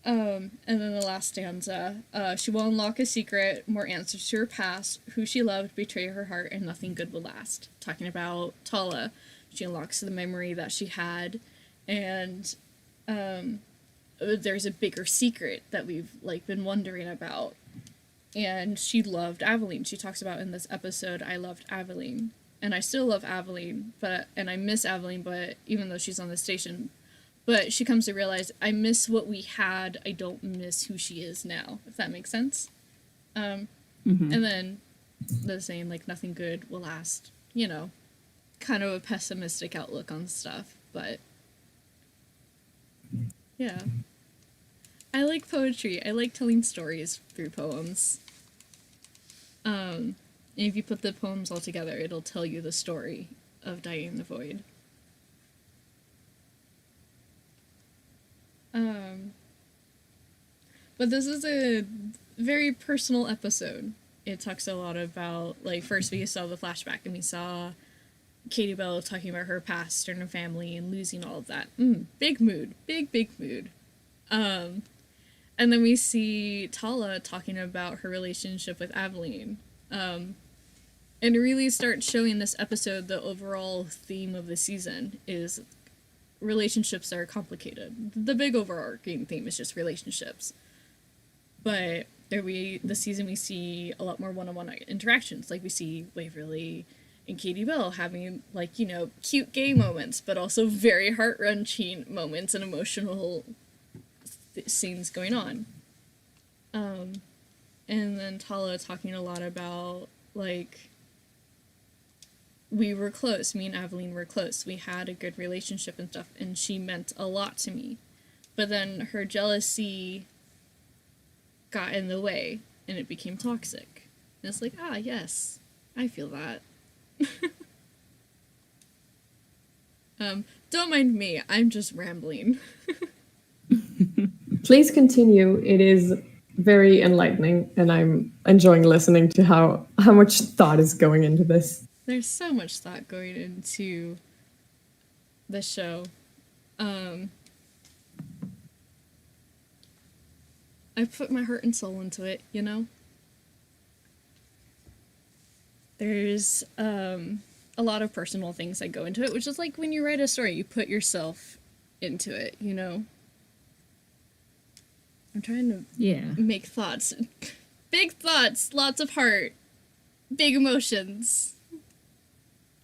And then the last stanza, she will unlock a secret, more answers to her past, who she loved, betray her heart, and nothing good will last. Talking about Tala, she unlocks the memory that she had, and there's a bigger secret that we've like been wondering about. And she loved Aveline. She talks about in this episode, I loved Aveline. And I still love Aveline, and I miss Aveline, but even though she's on the station, but she comes to realize, I miss what we had, I don't miss who she is now, if that makes sense. And then the saying, like, nothing good will last, you know, kind of a pessimistic outlook on stuff, but yeah. I like poetry. I like telling stories through poems. And if you put the poems all together, it'll tell you the story of Diane the Void. But this is a very personal episode. It talks a lot about, like, first we saw the flashback and we saw Katie Bell talking about her past and her family and losing all of that. Big mood. Big mood. And then we see Tala talking about her relationship with Aveline. And it really starts showing this episode the overall theme of the season is relationships are complicated. The big overarching theme is just relationships. But this season we see a lot more one-on-one interactions. Like we see Waverly and Katie Bell having, like, you know, cute gay moments, but also very heart-wrenching moments and emotional scenes going on. And then Tala talking a lot about, like, we were close. Me and Aveline were close. We had a good relationship and stuff, and she meant a lot to me. But then her jealousy got in the way, and it became toxic. And it's like, yes, I feel that. Don't mind me, I'm just rambling. Please continue. It is very enlightening, and I'm enjoying listening to how much thought is going into this. There's so much thought going into the show. I put my heart and soul into it, you know? There's a lot of personal things that go into it, which is like when you write a story, you put yourself into it, you know? I'm trying to make thoughts. Big thoughts, lots of heart, big emotions.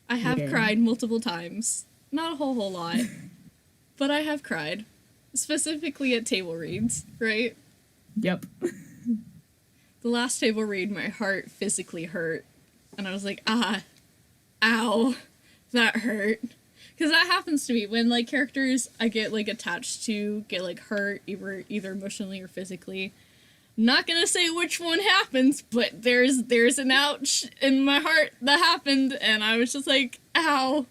I have cried multiple times. Not a whole lot, but I have cried. Specifically at table reads, right? Yep. The last table read, my heart physically hurt. And I was like, ow, that hurt. Because that happens to me when, like, characters I get, like, attached to get, like, hurt, either emotionally or physically. Not gonna say which one happens, but there's an ouch in my heart that happened, and I was just like, ow.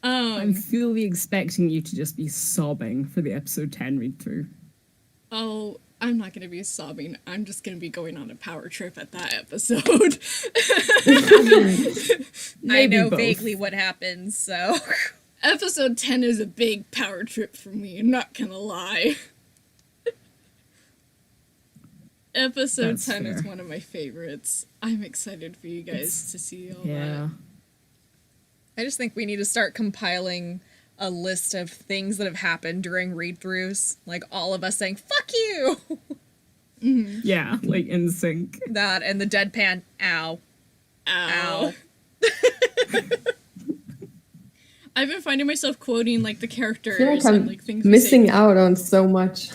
I'm fully expecting you to just be sobbing for the episode 10 read-through. Oh, I'm not gonna be sobbing. I'm just gonna be going on a power trip at that episode. I know both. vaguely what happens, so... Episode 10 is a big power trip for me, I'm not gonna lie. Episode That's 10 is fair. one of my favorites. I'm excited for you guys to see all Yeah. I just think we need to start compiling a list of things that have happened during read-throughs. Like, all of us saying, fuck you! that. Yeah, like in sync. That, and the deadpan, ow. Ow. I've been finding myself quoting, like, the I feel like characters I'm and, like, things we missing say. out on so much.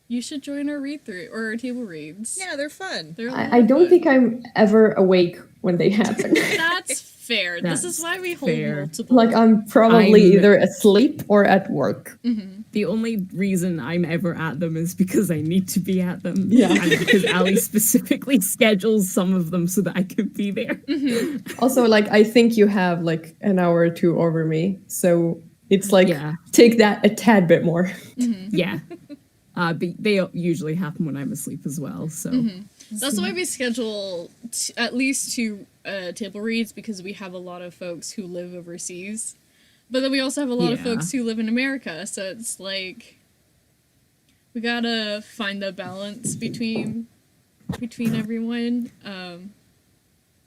You should join our read-through, or our table reads. Yeah, they're fun. They're a lot I of don't fun. think I'm ever awake when they happen. That's fair. This That's is why we hold fair. multiple. Like I'm probably I'm- either asleep or at work. The only reason I'm ever at them is because I need to be at them. Yeah. And because Ali specifically schedules some of them so that I can be there. Also, like I think you have like an hour or two over me, so it's like Yeah. take that a tad bit more. Yeah. But they usually happen when I'm asleep as well, so. That's why we schedule at least 2 table reads, because we have a lot of folks who live overseas. But then we also have a lot of Yeah. folks who live in America, so it's like we gotta find the balance between everyone.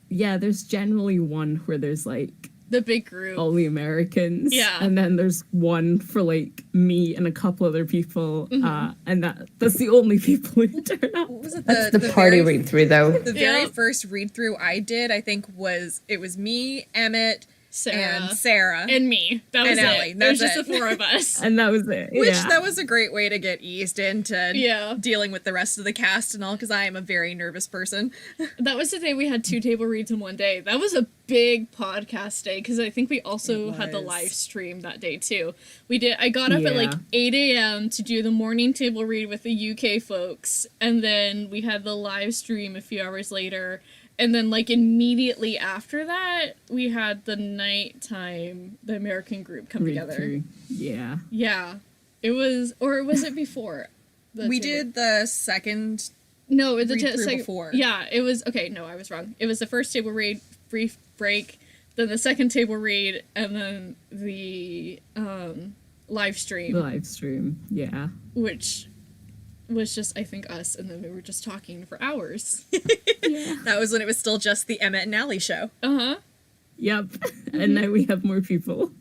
Yeah, there's generally one where there's like The big group. all the Americans. Yeah. And then there's one for like me and a couple other people. Mm-hmm. And that's the only people who turn up. What was it? That's the party very, read through though. The very Yeah. first read-through I did, I think, was me, Emmett, Sarah. and Sarah. And me. That was And it. Allie. It was That's just it. the 4 of us. And that was it. Which, yeah. that was a great way to get eased into Yeah. dealing with the rest of the cast and all, because I am a very nervous person. That was the day we had 2 table reads in one day. That was a big podcast day, because I think we also had the was. live stream that day too. I got up at like Yeah. 8 a.m. to do the morning table read with the UK folks, and then we had the live stream a few hours later, and then like immediately after that, we had the nighttime, the American group come Read together. through. Yeah. Yeah. It was, or was it before? the We table- did the second. No, the read through second before. Yeah, it was okay. No, I was wrong. It was the first table read, brief break, then the second table read, and then the live stream, The live stream. Yeah. which was just I think us, and then we were just talking for hours. That was when it was still just the Emmett and Allie show. Yep. And now we have more people.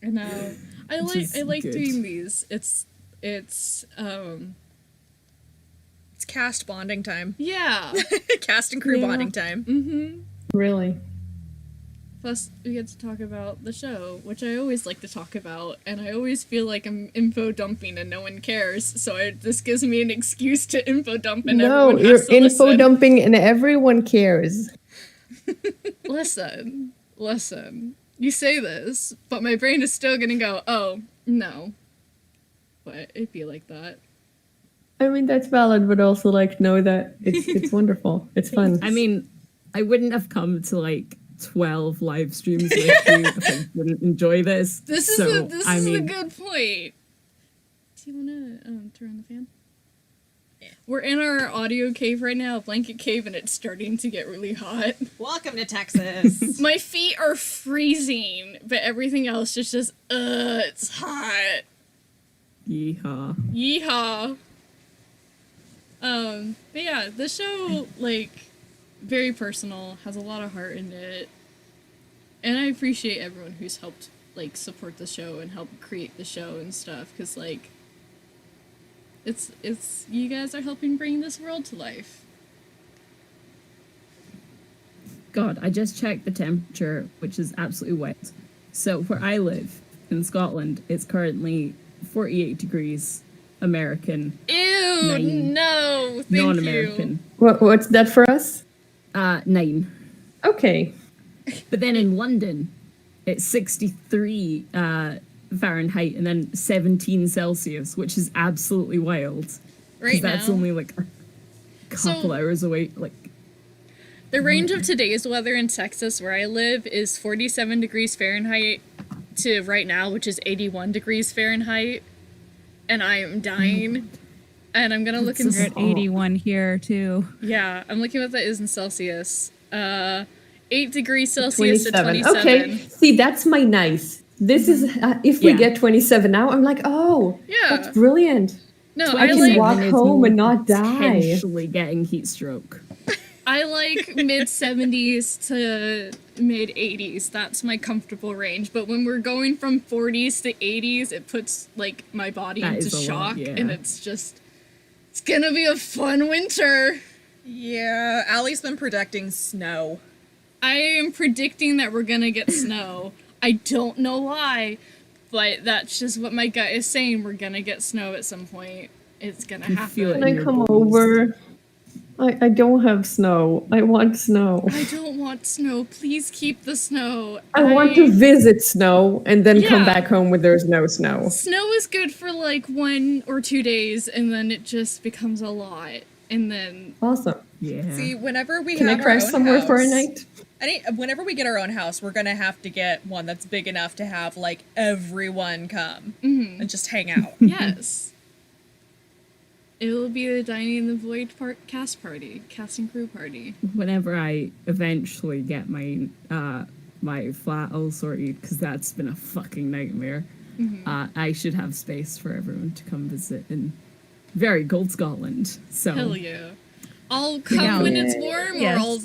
And now I Which like is good. doing these. It's It's cast bonding time. yeah. Cast and crew Yeah. bonding time. Really. Plus, we get to talk about the show, which I always like to talk about, and I always feel like I'm info dumping and no one cares. So this gives me an excuse to info dump, and No, everyone you're has to info listen. dumping and everyone cares. Listen. You say this, but my brain is still gonna go, oh, no. But it'd be like that. I mean that's valid, but also like know that it's wonderful. It's fun. I mean, I wouldn't have come to like 12 live streams with you if I didn't enjoy this. This is So, a good point. Do you wanna turn on the fan? We're in our audio cave right now, a blanket cave, and it's starting to get really hot. Welcome to Texas. My feet are freezing, but everything else is just, it's hot. Yeehaw. Yeehaw. But yeah, the show, like, very personal, has a lot of heart in it. And I appreciate everyone who's helped, like, support the show and help create the show and stuff, because, like, it's you guys are helping bring this world to life. God, I just checked the temperature, which is absolutely wet. So where I live in Scotland, it's currently 48 degrees American. Ew, 9 no, thank non-American. What's that for us? 9. Okay. But then in London, it's 63 Fahrenheit and then 17 Celsius, which is absolutely wild. Right that's now. only like a couple hours away. Like The range of today's weather in Texas, where I live, is 47 degrees Fahrenheit to right now, which is 81 degrees Fahrenheit. And I am dying. And I'm gonna look and We're at 81 here too. Yeah, I'm looking what that is in Celsius. 8 degrees Celsius to 27. 27. Okay. See, that's my nice. This is if we Yeah. get 27 now, I'm like, oh, Yeah. that's brilliant. No, I can like walk home and not die. potentially getting heat stroke. I like mid 70s to mid 80s. That's my comfortable range. But when we're going from 40s to 80s, it puts like my body That into is a lot, shock, yeah. and it's gonna be a fun winter. Yeah, Allie's been predicting snow. I am predicting that we're gonna get snow. I don't know why, but that's just what my gut is saying. We're gonna get snow at some point. It's gonna feel happen. it. Can I come over? I don't have snow. I want snow. I don't want snow. Please keep the snow. I want to visit snow and then come Yeah. back home when there's no snow. Snow is good for like 1 or 2 days, and then it just becomes a lot. And then Awesome. Yeah. See, whenever we Can I have our crash own somewhere for a house- night? Whenever we get our own house, we're gonna have to get one that's big enough to have like everyone come and just hang out. yes, it will be the Dining in the Void cast and crew party. Whenever I eventually get my my flat all sorted, because that's been a fucking nightmare. I should have space for everyone to come visit in very cold Scotland. So Hell yeah! I'll come when it's warm, Yes. or I'll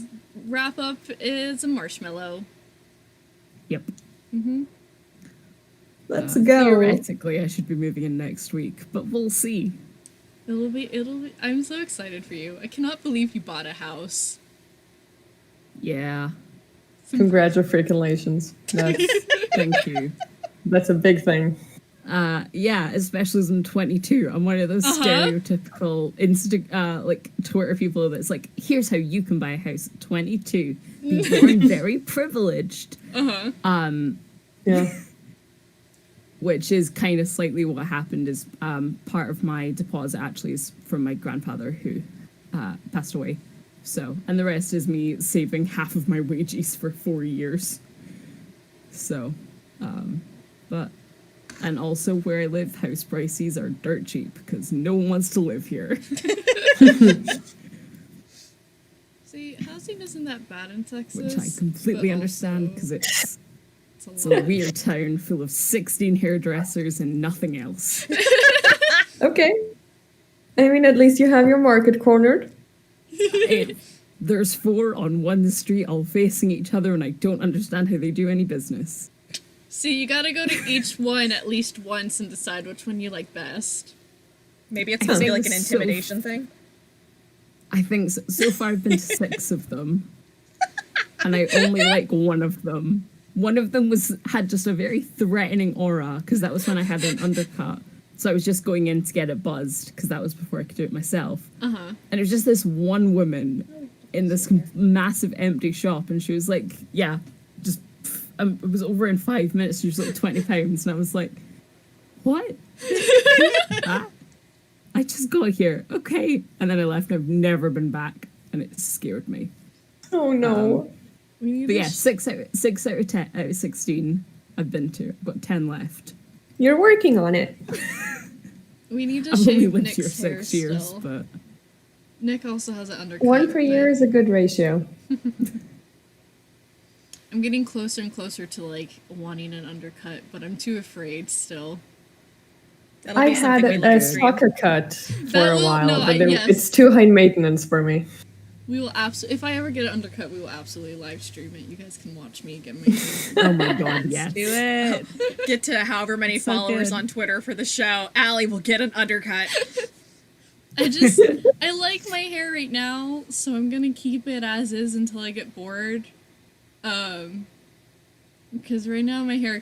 wrap up as a marshmallow. Yep. Let's go. Theoretically, I should be moving in next week, but we'll see. It'll be. I'm so excited for you. I cannot believe you bought a house. Yeah. Congratulations. That's, Thank you. that's a big thing. Yeah, especially as I'm 22. I'm one of those stereotypical like Twitter people that's like, here's how you can buy a house at 22. Be born very privileged. Yeah. Which is kind of slightly what happened is part of my deposit actually is from my grandfather who passed away. So, and the rest is me saving half of my wages for 4 years. So, but, and also where I live, house prices are dirt cheap because no one wants to live here. See, housing isn't that bad in Texas. Which I completely but understand also because it's it's a weird town full of 16 hairdressers and nothing else. Okay. I mean, at least you have your market cornered. There's 4 on one street all facing each other, and I don't understand how they do any business. See, you gotta go to each one at least once and decide which one you like best. Maybe it's supposed to be like an Sounds so intimidation thing. I think so far I've been to 6 of them, and I only like one of them. One of them had just a very threatening aura because that was when I had an undercut. So I was just going in to get it buzzed because that was before I could do it myself. And it was just this one woman in this massive empty shop, and she was like, "Yeah, just." It was over in 5 minutes. She was like £20, and I was like, "What?" I just got here, okay, and then I left. And I've never been back, and it scared me. Oh no. But yeah, 6 out of 10 out of 16 I've been to. I've got 10 left. You're working on it. We need to I've only shave lived Nick's here hair 6 years, still. but Nick also has an undercut. One per but year is a good ratio. I'm getting closer and closer to like wanting an undercut, but I'm too afraid still. That'll I be had something we a live stream. soccer cut for That a will- while, no, but then yes. it's too high maintenance for me. We will absolutely. If I ever get it undercut, we will absolutely live stream it. You guys can watch me get my. Oh my god, yes. Do it. Get to however many So followers good. on Twitter for the show. Allie will get an undercut. I like my hair right now, so I'm gonna keep it as is until I get bored. Because right now my hair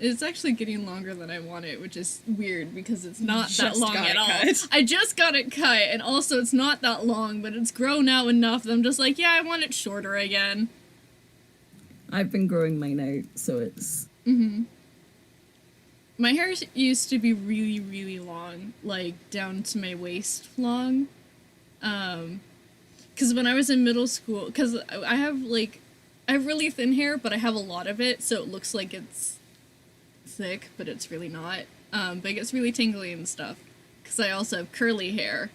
it's actually getting longer than I want it, which is weird because it's not that Just long got at it all. cut. I just got it cut, and also it's not that long, but it's grown out enough that I'm just like, yeah, I want it shorter again. I've been growing mine out, so it's My hair used to be really, really long, like down to my waist long. Because when I was in middle school, because I have really thin hair, but I have a lot of it, so it looks like it's thick, but it's really not. But it gets really tingly and stuff, because I also have curly hair.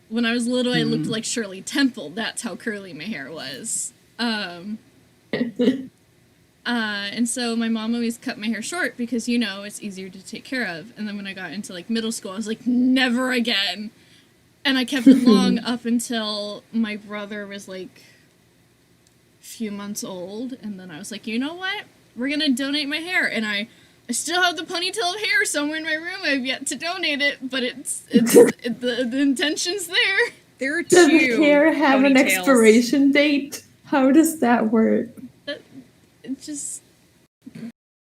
When I was little, I looked like Shirley Temple. That's how curly my hair was. And so my mom always cut my hair short because, you know, it's easier to take care of. And then when I got into, like, middle school, I was like, never again. And I kept it long up until my brother was, like, a few months old. And then I was like, you know what? We're going to donate my hair. And I still have the ponytail of hair somewhere in my room. I've yet to donate it, but the intention's there. There are Does two hair have an ponytails. expiration date? How does that work? It just...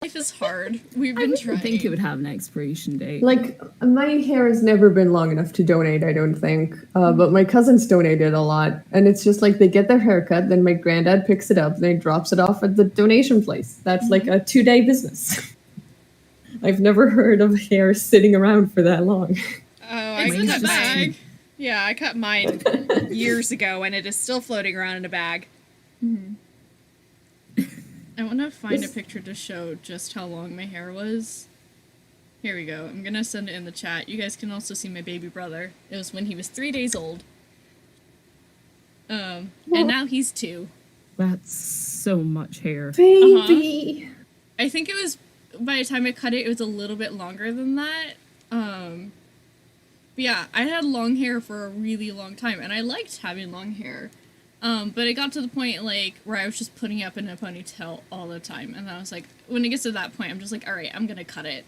Life is hard. We've I been wouldn't trying. think it would have an expiration date. Like, my hair has never been long enough to donate, I don't think. But my cousins donated a lot. And it's just like they get their haircut, then my granddad picks it up, then he drops it off at the donation place. That's like a 2-day business. I've never heard of hair sitting around for that long. Oh, I It's in a cut bag. mine. Yeah, I cut mine years ago, and it is still floating around in a bag. I want to find a picture to show just how long my hair was. Here we go. I'm gonna send it in the chat. You guys can also see my baby brother. It was when he was 3 days old. And now he's 2. That's so much hair. Baby! I think it was, by the time I cut it, it was a little bit longer than that. But yeah, I had long hair for a really long time, and I liked having long hair. But it got to the point, like, where I was just putting up in a ponytail all the time. And I was like, when it gets to that point, I'm just like, all right, I'm gonna cut it.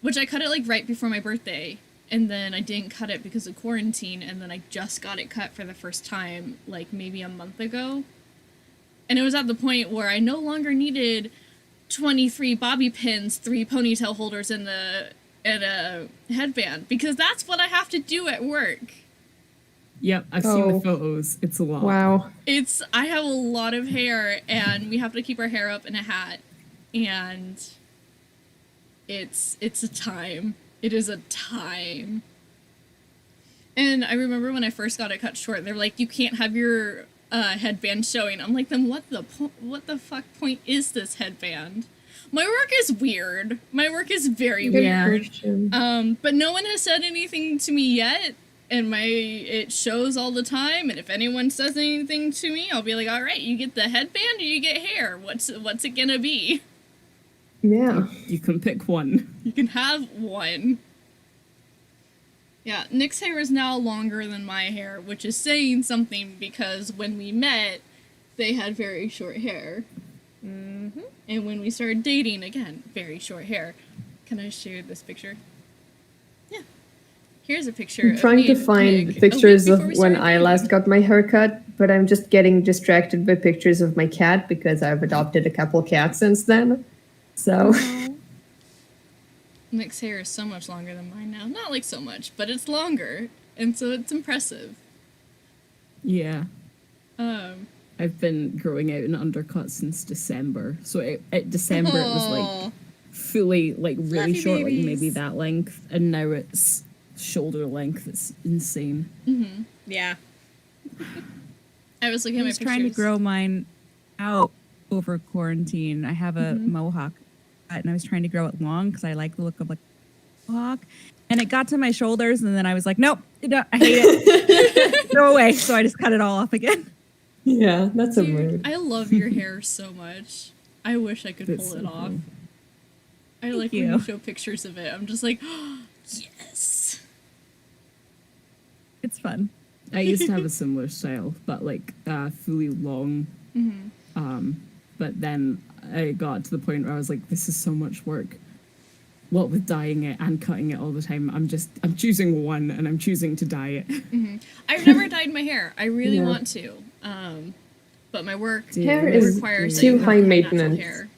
Which I cut it, like, right before my birthday. And then I didn't cut it because of quarantine. And then I just got it cut for the first time, like, maybe a month ago. And it was at the point where I no longer needed 23 bobby pins, 3 ponytail holders, and a headband. Because that's what I have to do at work. Yep, I've seen the photos. It's a lot. Wow. I have a lot of hair, and we have to keep our hair up in a hat, and it's a time. It is a time. And I remember when I first got it cut short, they were like, you can't have your headband showing. I'm like, then what the fuck point is this headband? My work is weird. My work is very weird. But no one has said anything to me yet. And it shows all the time, and if anyone says anything to me, I'll be like, all right, you get the headband or you get hair. What's it gonna be? Yeah. You can pick one. You can have one. Yeah, Nick's hair is now longer than my hair, which is saying something because when we met, they had very short hair. And when we started dating, again, very short hair. Can I share this picture? Here's a picture. I'm trying to find pictures of when I last got my haircut, but I'm just getting distracted by pictures of my cat because I've adopted a couple cats since then. So. Nick's hair is so much longer than mine now. Not like so much, but it's longer, and so it's impressive. Yeah. I've been growing out an undercut since December. So at December it was like fully, like really Fluffy short, like babies. maybe that length, and now it's shoulder length. It's insane. Yeah. I was looking I at my was pictures. trying to grow mine out over quarantine. I have a mohawk, and I was trying to grow it long because I like the look of like a mohawk. And it got to my shoulders, and then I was like, nope, I hate it. Go away. So I just cut it all off again. Yeah, that's a Dude, mood. I love your hair so much. I wish I could It's pull so it off. cool. I like when you. you show pictures of it. I'm just like, yes. It's fun. I used to have a similar style, but like fully long. But then I got to the point where I was like, this is so much work. What with dyeing it and cutting it all the time, I'm choosing one, and I'm choosing to dye it. I've never dyed my hair. I really Yeah. want to. But my work Hair is requires that too you high only have natural maintenance. hair.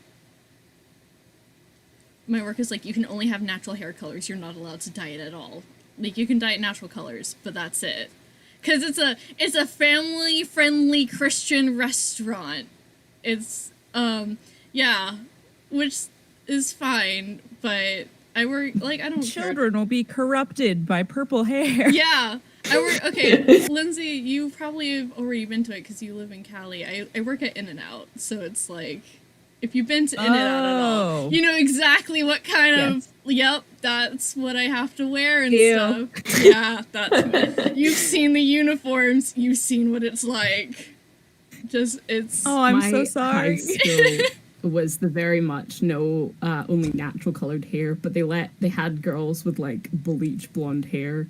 My work is like you can only have natural hair colors. You're not allowed to dye it at all. Like you can dye it natural colors, but that's it. Cause it's a family friendly Christian restaurant. It's yeah, which is fine, but I work like I don't care. Children will be corrupted by purple hair. Yeah. I work, okay, Lindsay, you probably have already been to it because you live in Cali. I work at In-N-Out, so it's like, if you've been to In-N-Out at all, you know exactly what kind of, yep, that's what I have to wear and stuff. Yeah, that's, you've seen the uniforms, you've seen what it's like. Just, it's... Oh, I'm My so sorry. high school was the very much only natural colored hair, but they had girls with like bleach blonde hair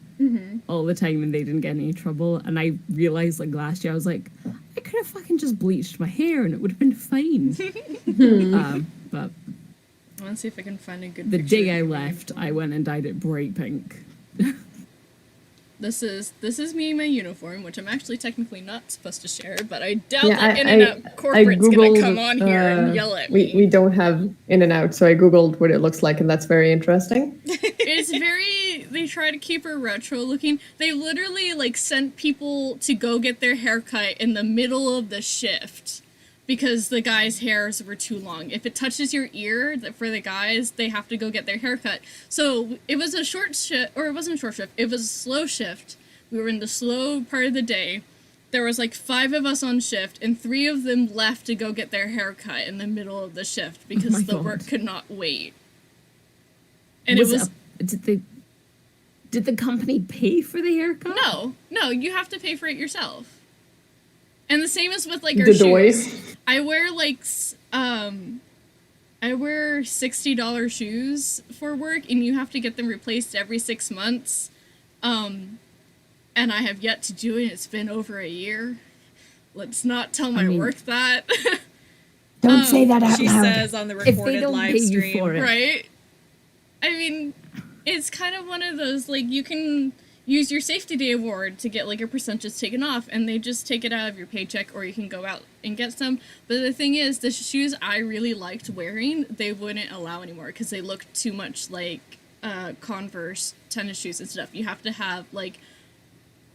all the time, and they didn't get any trouble. And I realized like last year, I was like, I could have fucking just bleached my hair and it would have been fine. But I want to see if I can find a good the picture day I of me. left, I went and dyed it bright pink. This is me in my uniform, which I'm actually technically not supposed to share, but I doubt Yeah, that In-N-Out corporate's gonna come on here and yell at me. We don't have In-N-Out, so I googled what it looks like, and that's very interesting. It's very, they try to keep her retro looking. They literally like sent people to go get their hair cut in the middle of the shift because the guys' hairs were too long. If it touches your ear, for the guys, they have to go get their hair cut. So it was a short shift, or it wasn't a short shift, it was a slow shift. We were in the slow part of the day. There was like 5 of us on shift, and 3 of them left to go get their hair cut in the middle of the shift because my the God. work could not wait. And it was... Did the company pay for the haircut? No, you have to pay for it yourself. And the same as with like our The shoes. doys. I wear like I wear $60 shoes for work, and you have to get them replaced every 6 months. And I have yet to do it. It's been over a year. Let's not tell my work that. Don't say that out She loud. says on the If they recorded don't live pay you stream. for it. Right? I mean, it's kind of one of those, like, you can use your safety day award to get, like, a percentage taken off, and they just take it out of your paycheck, or you can go out and get some. But the thing is, the shoes I really liked wearing, they wouldn't allow anymore, because they look too much like Converse tennis shoes and stuff. You have to have, like,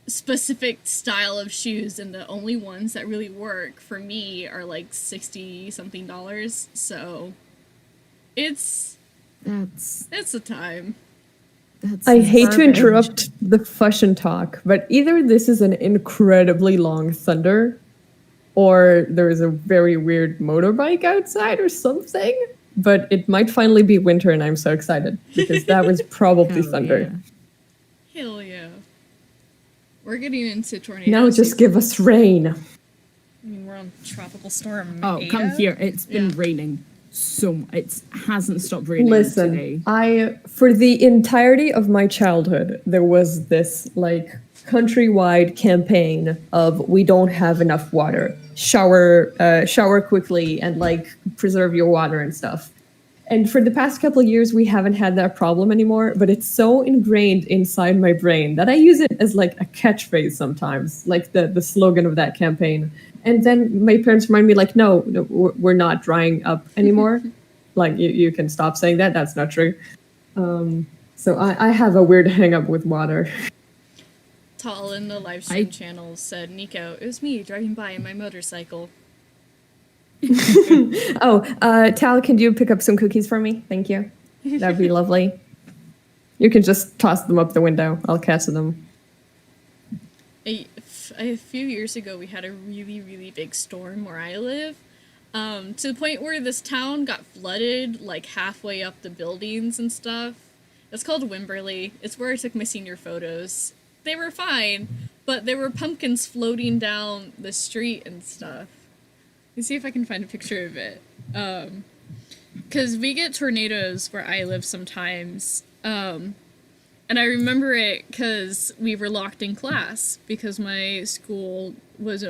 specific style of shoes, and the only ones that really work for me are, like, $60-something. So, it's a time. I hate to garbage. interrupt the fashion talk, but either this is an incredibly long thunder, or there is a very weird motorbike outside or something. But it might finally be winter, and I'm so excited because that was probably Hell thunder. yeah. Hell yeah. We're getting into tornadoes. Now just give us rain. I mean, we're on tropical storm. Oh, come Ada. here. It's been raining it hasn't stopped raining Listen, today. for the entirety of my childhood, there was this like countrywide campaign of we don't have enough water. Shower quickly and like preserve your water and stuff. And for the past couple of years, we haven't had that problem anymore, but it's so ingrained inside my brain that I use it as like a catchphrase sometimes, like the slogan of that campaign. And then my parents remind me like, no, we're not drying up anymore. Like you can stop saying that. That's not true. So I have a weird hang up with water. Tal in the live stream channel said, Nico, it was me driving by in my motorcycle. Tal, can you pick up some cookies for me? Thank you. That'd be lovely. You can just toss them up the window. I'll catch them. A few years ago, we had a really, really big storm where I live, to the point where this town got flooded, like, halfway up the buildings and stuff. It's called Wimberley. It's where I took my senior photos. They were fine, but there were pumpkins floating down the street and stuff. Let's see if I can find a picture of it. because we get tornadoes where I live sometimes. And I remember it because we were locked in class because my school was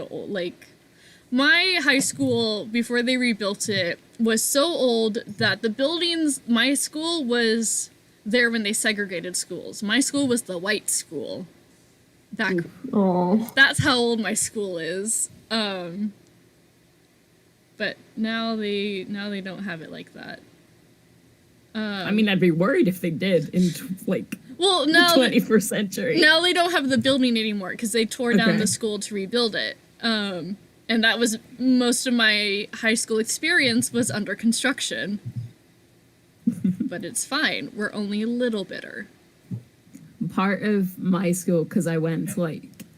my high school, before they rebuilt it, was so old that the buildings, my school was there when they segregated schools. My school was the white school. That's how old my school is. But now they don't have it like that. I mean, I'd be worried if they did in well, now the 21st century. Now they don't have the building anymore because they tore down the school to rebuild it. And that was most of my high school experience was under construction. But it's fine. We're only a little bitter. Part of my school, because I went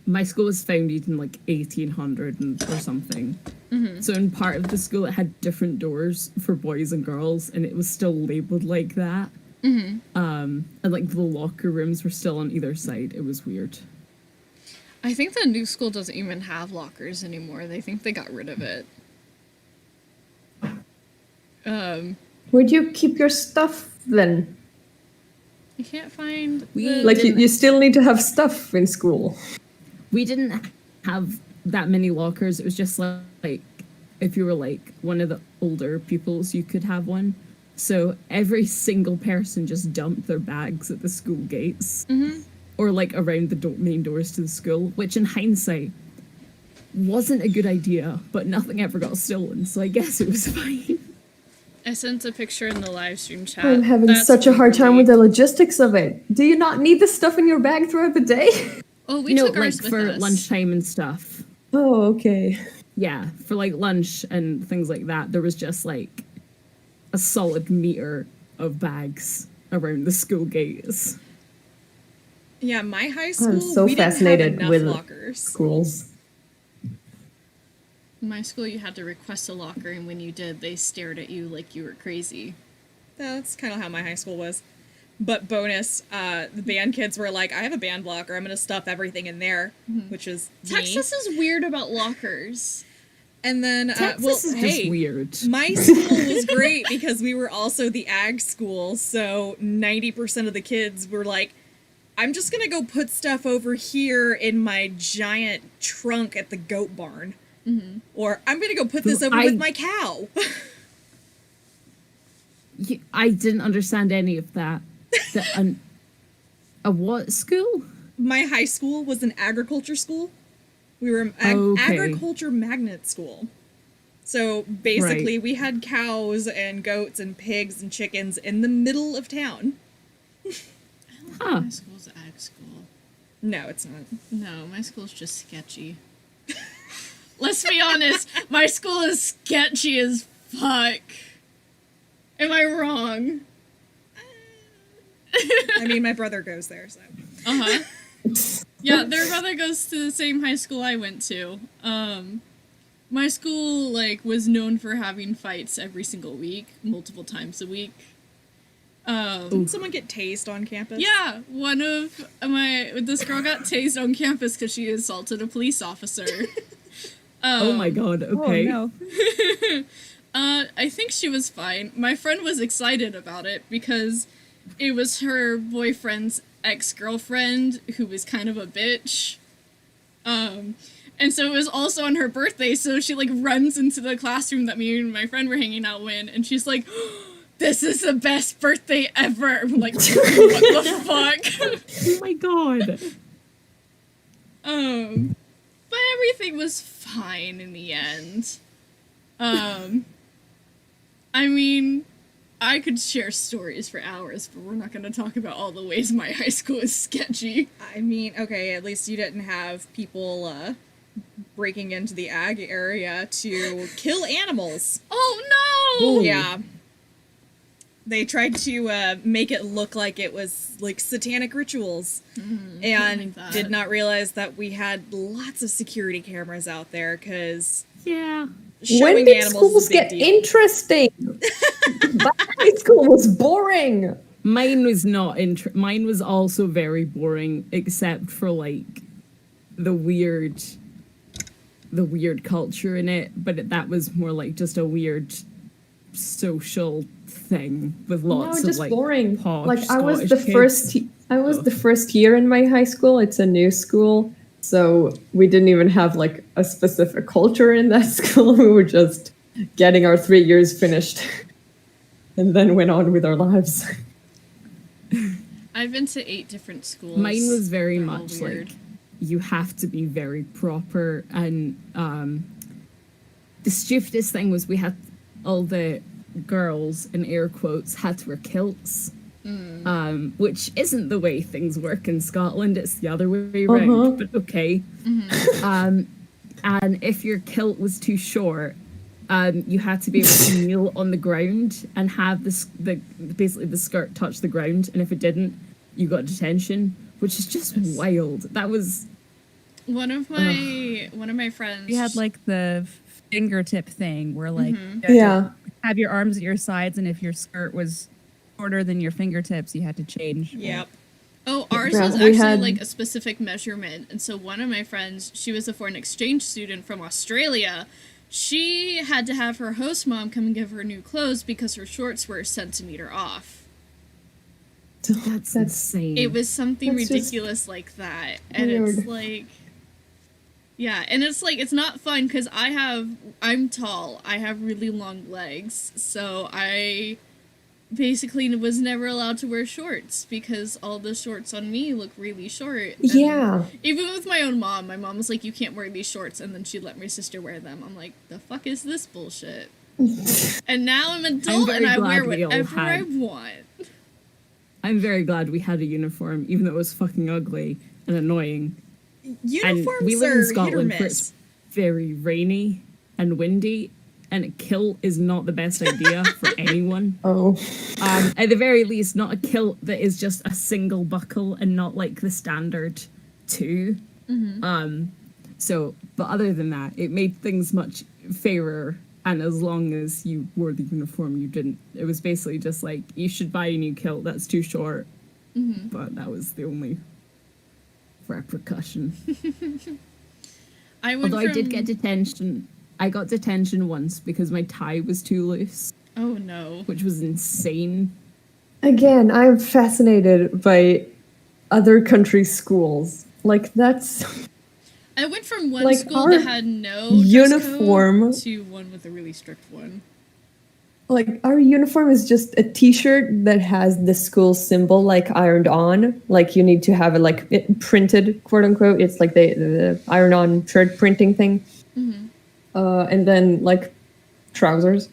my school was founded in 1800 or something. Mm-hmm. So in part of the school, it had different doors for boys and girls, and it was still labeled like that. Mm-hmm. And the locker rooms were still on either side. It was weird. I think the new school doesn't even have lockers anymore. They think they got rid of it. Where'd you keep your stuff then? I can't find. You still need to have stuff in school. We didn't have that many lockers. It was just if you were one of the older pupils, you could have one. So every single person just dumped their bags at the school gates. Mm-hmm. Or around the main doors to the school, which in hindsight wasn't a good idea, but nothing ever got stolen, so I guess it was fine. I sent a picture in the live stream chat. I'm having such a hard time with the logistics of it. Do you not need the stuff in your bag throughout the day? Oh, we took ours with for us. lunchtime and stuff. Oh, okay. Yeah, for lunch and things like that, there was just a solid meter of bags around the school gates. Yeah, my high school, I'm so we fascinated didn't have with enough lockers. schools. In my school, you had to request a locker, and when you did, they stared at you like you were crazy. That's kind of how my high school was. But bonus, the band kids were like, I have a band locker. I'm going to stuff everything in there, which is Texas is weird about lockers. And then, Texas is just weird. My school was great because we were also the ag school. So 90% of the kids were like, I'm just going to go put stuff over here in my giant trunk at the goat barn. Mm-hmm. Or I'm going to go put this over with my cow. I didn't understand any of that. A what school? My high school was an agriculture school. We were an agriculture magnet school. So basically, we had cows and goats and pigs and chickens in the middle of town. My school's an ag school. No, it's not. No, my school's just sketchy. Let's be honest, my school is sketchy as fuck. Am I wrong? I mean, my brother goes there, so. Uh-huh. Yeah, their brother goes to the same high school I went to. My school, was known for having fights every single week, multiple times a week. Did someone get tased on campus? Yeah, this girl got tased on campus because she assaulted a police officer. Oh my god, okay. Oh, no. I think she was fine. My friend was excited about it because it was her boyfriend's ex-girlfriend who was kind of a bitch. And so it was also on her birthday, so she runs into the classroom that me and my friend were hanging out in, and she's like, this is the best birthday ever. I'm like, what the fuck? Oh my god. But everything was fine in the end. I mean, I could share stories for hours, but we're not going to talk about all the ways my high school is sketchy. I mean, okay, at least you didn't have people breaking into the ag area to kill animals. Oh no! Ooh. Yeah. They tried to make it look like it was satanic rituals, and did not realize that we had lots of security cameras out there because When did schools get interesting? My school was boring. Mine was not mine was also very boring, except for the weird culture in it, but that was more just a weird social thing with No, lots just of like boring. posh Like I was Scottish the kids. first. I was the first year in my high school. It's a new school, so we didn't even have like a specific culture in that school. We were just getting our 3 years finished, and then went on with our lives. I've been to 8 different schools. Mine was very They're all much weird. like you have to be very proper, and the stupidest thing was we had all the girls in air quotes had to wear kilts, which isn't the way things work in Scotland. It's the other way around, but okay. And if your kilt was too short, you had to be able to kneel on the ground and have basically the skirt touch the ground, and if it didn't, you got detention, which is just wild. That was one of my friends. You had like the fingertip thing where like you had to have your arms at your sides, and if your skirt was shorter than your fingertips, you had to change. Yep. Oh, ours Yeah, was we actually had- like a specific measurement. And so one of my friends, she was a foreign exchange student from Australia. She had to have her host mom come and give her new clothes because her shorts were a centimeter off. That's insane. It was something That's just ridiculous like that. And it's weird. like, yeah, and it's like, it's not fun because I'm tall. I have really long legs. So I basically was never allowed to wear shorts because all the shorts on me look really short. And Yeah. even with my own mom, my mom was like, you can't wear these shorts, and then she let my sister wear them. I'm like, the fuck is this bullshit? And now I'm adult very and I wear glad we all whatever I had- want. I'm very glad we had a uniform, even though it was fucking ugly and annoying. Uniforms and we live are in hit or Scotland where miss. it's very rainy and windy, and a kilt is not the best idea for anyone. Oh. At the very least, not a kilt that is just a single buckle and not like the standard 2. So, but other than that, it made things much fairer. And as long as you wore the uniform, you didn't. It was basically just like, you should buy a new kilt that's too short. But that was the only repercussion. I went Although I did from- get detention. I got detention once because my tie was too loose, Oh no. which was insane. Again, I'm fascinated by other countries' schools. Like that's I went from one Like, school our that had no dress uniform- code to one with a really strict one. like our uniform is just a t-shirt that has the school symbol like ironed on. Like you need to have it like printed, quote unquote. It's like the iron on shirt printing thing. And then like trousers.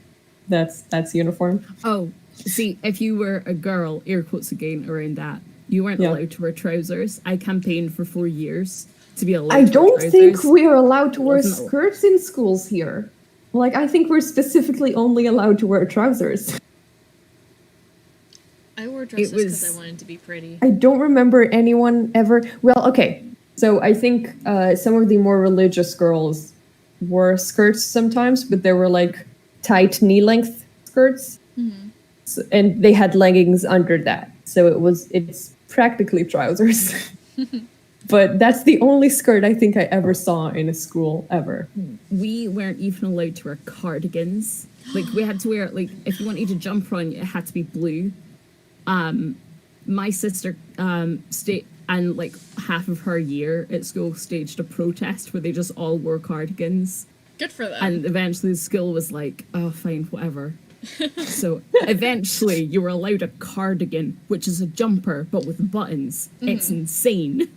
That's uniform. Oh, see, if you were a girl, air quotes again around that, you weren't Yeah. allowed to wear trousers. I campaigned for 4 years to be allowed I to wear don't think trousers. we are allowed to wear Wasn't al- skirts in schools here. Like I think we're specifically only allowed to wear trousers. I wore dresses because was- I wanted to be pretty. I don't remember anyone ever. Well, okay. So I think some of the more religious girls wore skirts sometimes, but they were like tight knee length skirts, so, and they had leggings under that. So it's practically trousers. But that's the only skirt I think I ever saw in a school ever. We weren't even allowed to wear cardigans. Like we had to wear like if you wanted a jumper on, it had to be blue. My sister and like half of her year at school staged a protest where they just all wore cardigans. Good for them. And eventually the school was like, oh, fine, whatever. So eventually you were allowed a cardigan, which is a jumper, but with buttons. It's insane.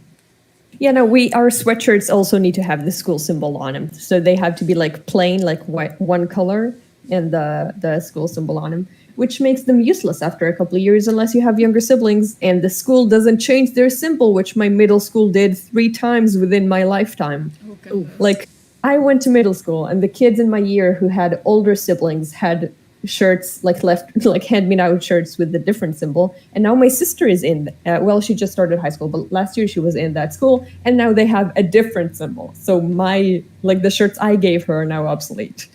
Yeah, no, our sweatshirts also need to have the school symbol on them. So they have to be like plain, like white, one color, and the school symbol on them, which makes them useless after a couple of years unless you have younger siblings and the school doesn't change their symbol, which my middle school did 3 times within my lifetime. Oh, goodness. Like, I went to middle school and the kids in my year who had older siblings had shirts like hand-me-down shirts with the different symbol, and now my sister is in she just started high school, but last year she was in that school, and now they have a different symbol, so the shirts I gave her are now obsolete.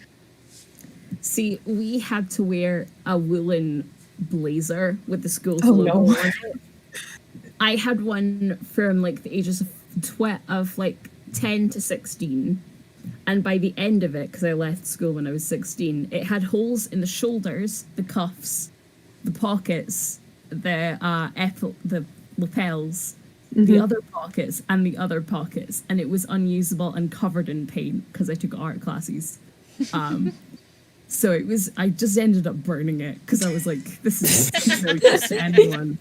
See, we had to wear a woolen blazer with the school Oh, logo no. on it. I had one from like the ages of 10 to 16. And by the end of it, because I left school when I was 16, it had holes in the shoulders, the cuffs, the pockets, the lapels, the other pockets, and the other pockets. And it was unusable and covered in paint because I took art classes. So I just ended up burning it because I was like, this is no use to anyone.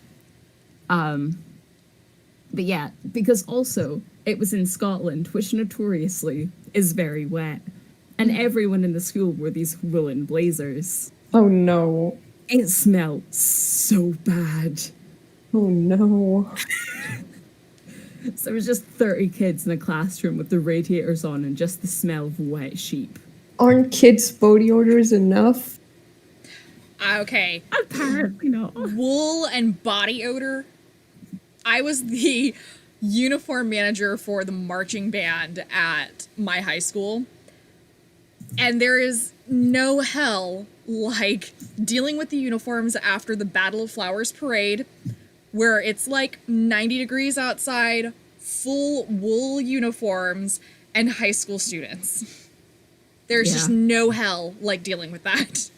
But yeah, because also it was in Scotland, which notoriously is very wet. And everyone in the school wore these woolen blazers. Oh no. It smelled so bad. Oh no. So there was just 30 kids in a classroom with the radiators on and just the smell of wet sheep. Aren't kids' body odors enough? Okay. Apparently not. Wool and body odor. I was the uniform manager for the marching band at my high school. And there is no hell like dealing with the uniforms after the Battle of Flowers parade, where it's like 90 degrees outside, full wool uniforms, and high school students. There's just no hell like dealing with that.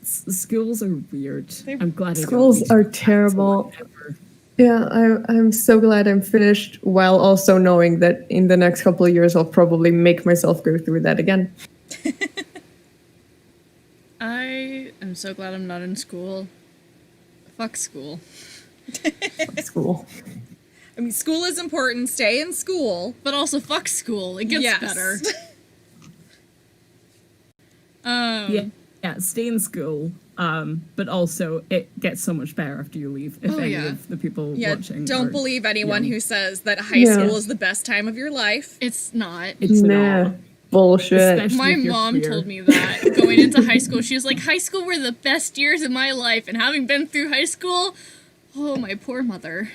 Schools are weird. I'm glad schools are terrible. Yeah, I'm so glad I'm finished, while also knowing that in the next couple of years I'll probably make myself go through that again. I am so glad I'm not in school. Fuck school. Fuck school. I mean, school is important. Stay in school. But also fuck school. It gets better. Yeah, stay in school. But also it gets so much better after you leave. If any of the people watching. Don't believe anyone who says that high school is the best time of your life. It's not. It's not. Bullshit. My mom told me that going into high school. She was like, high school were the best years of my life, and having been through high school, oh, my poor mother.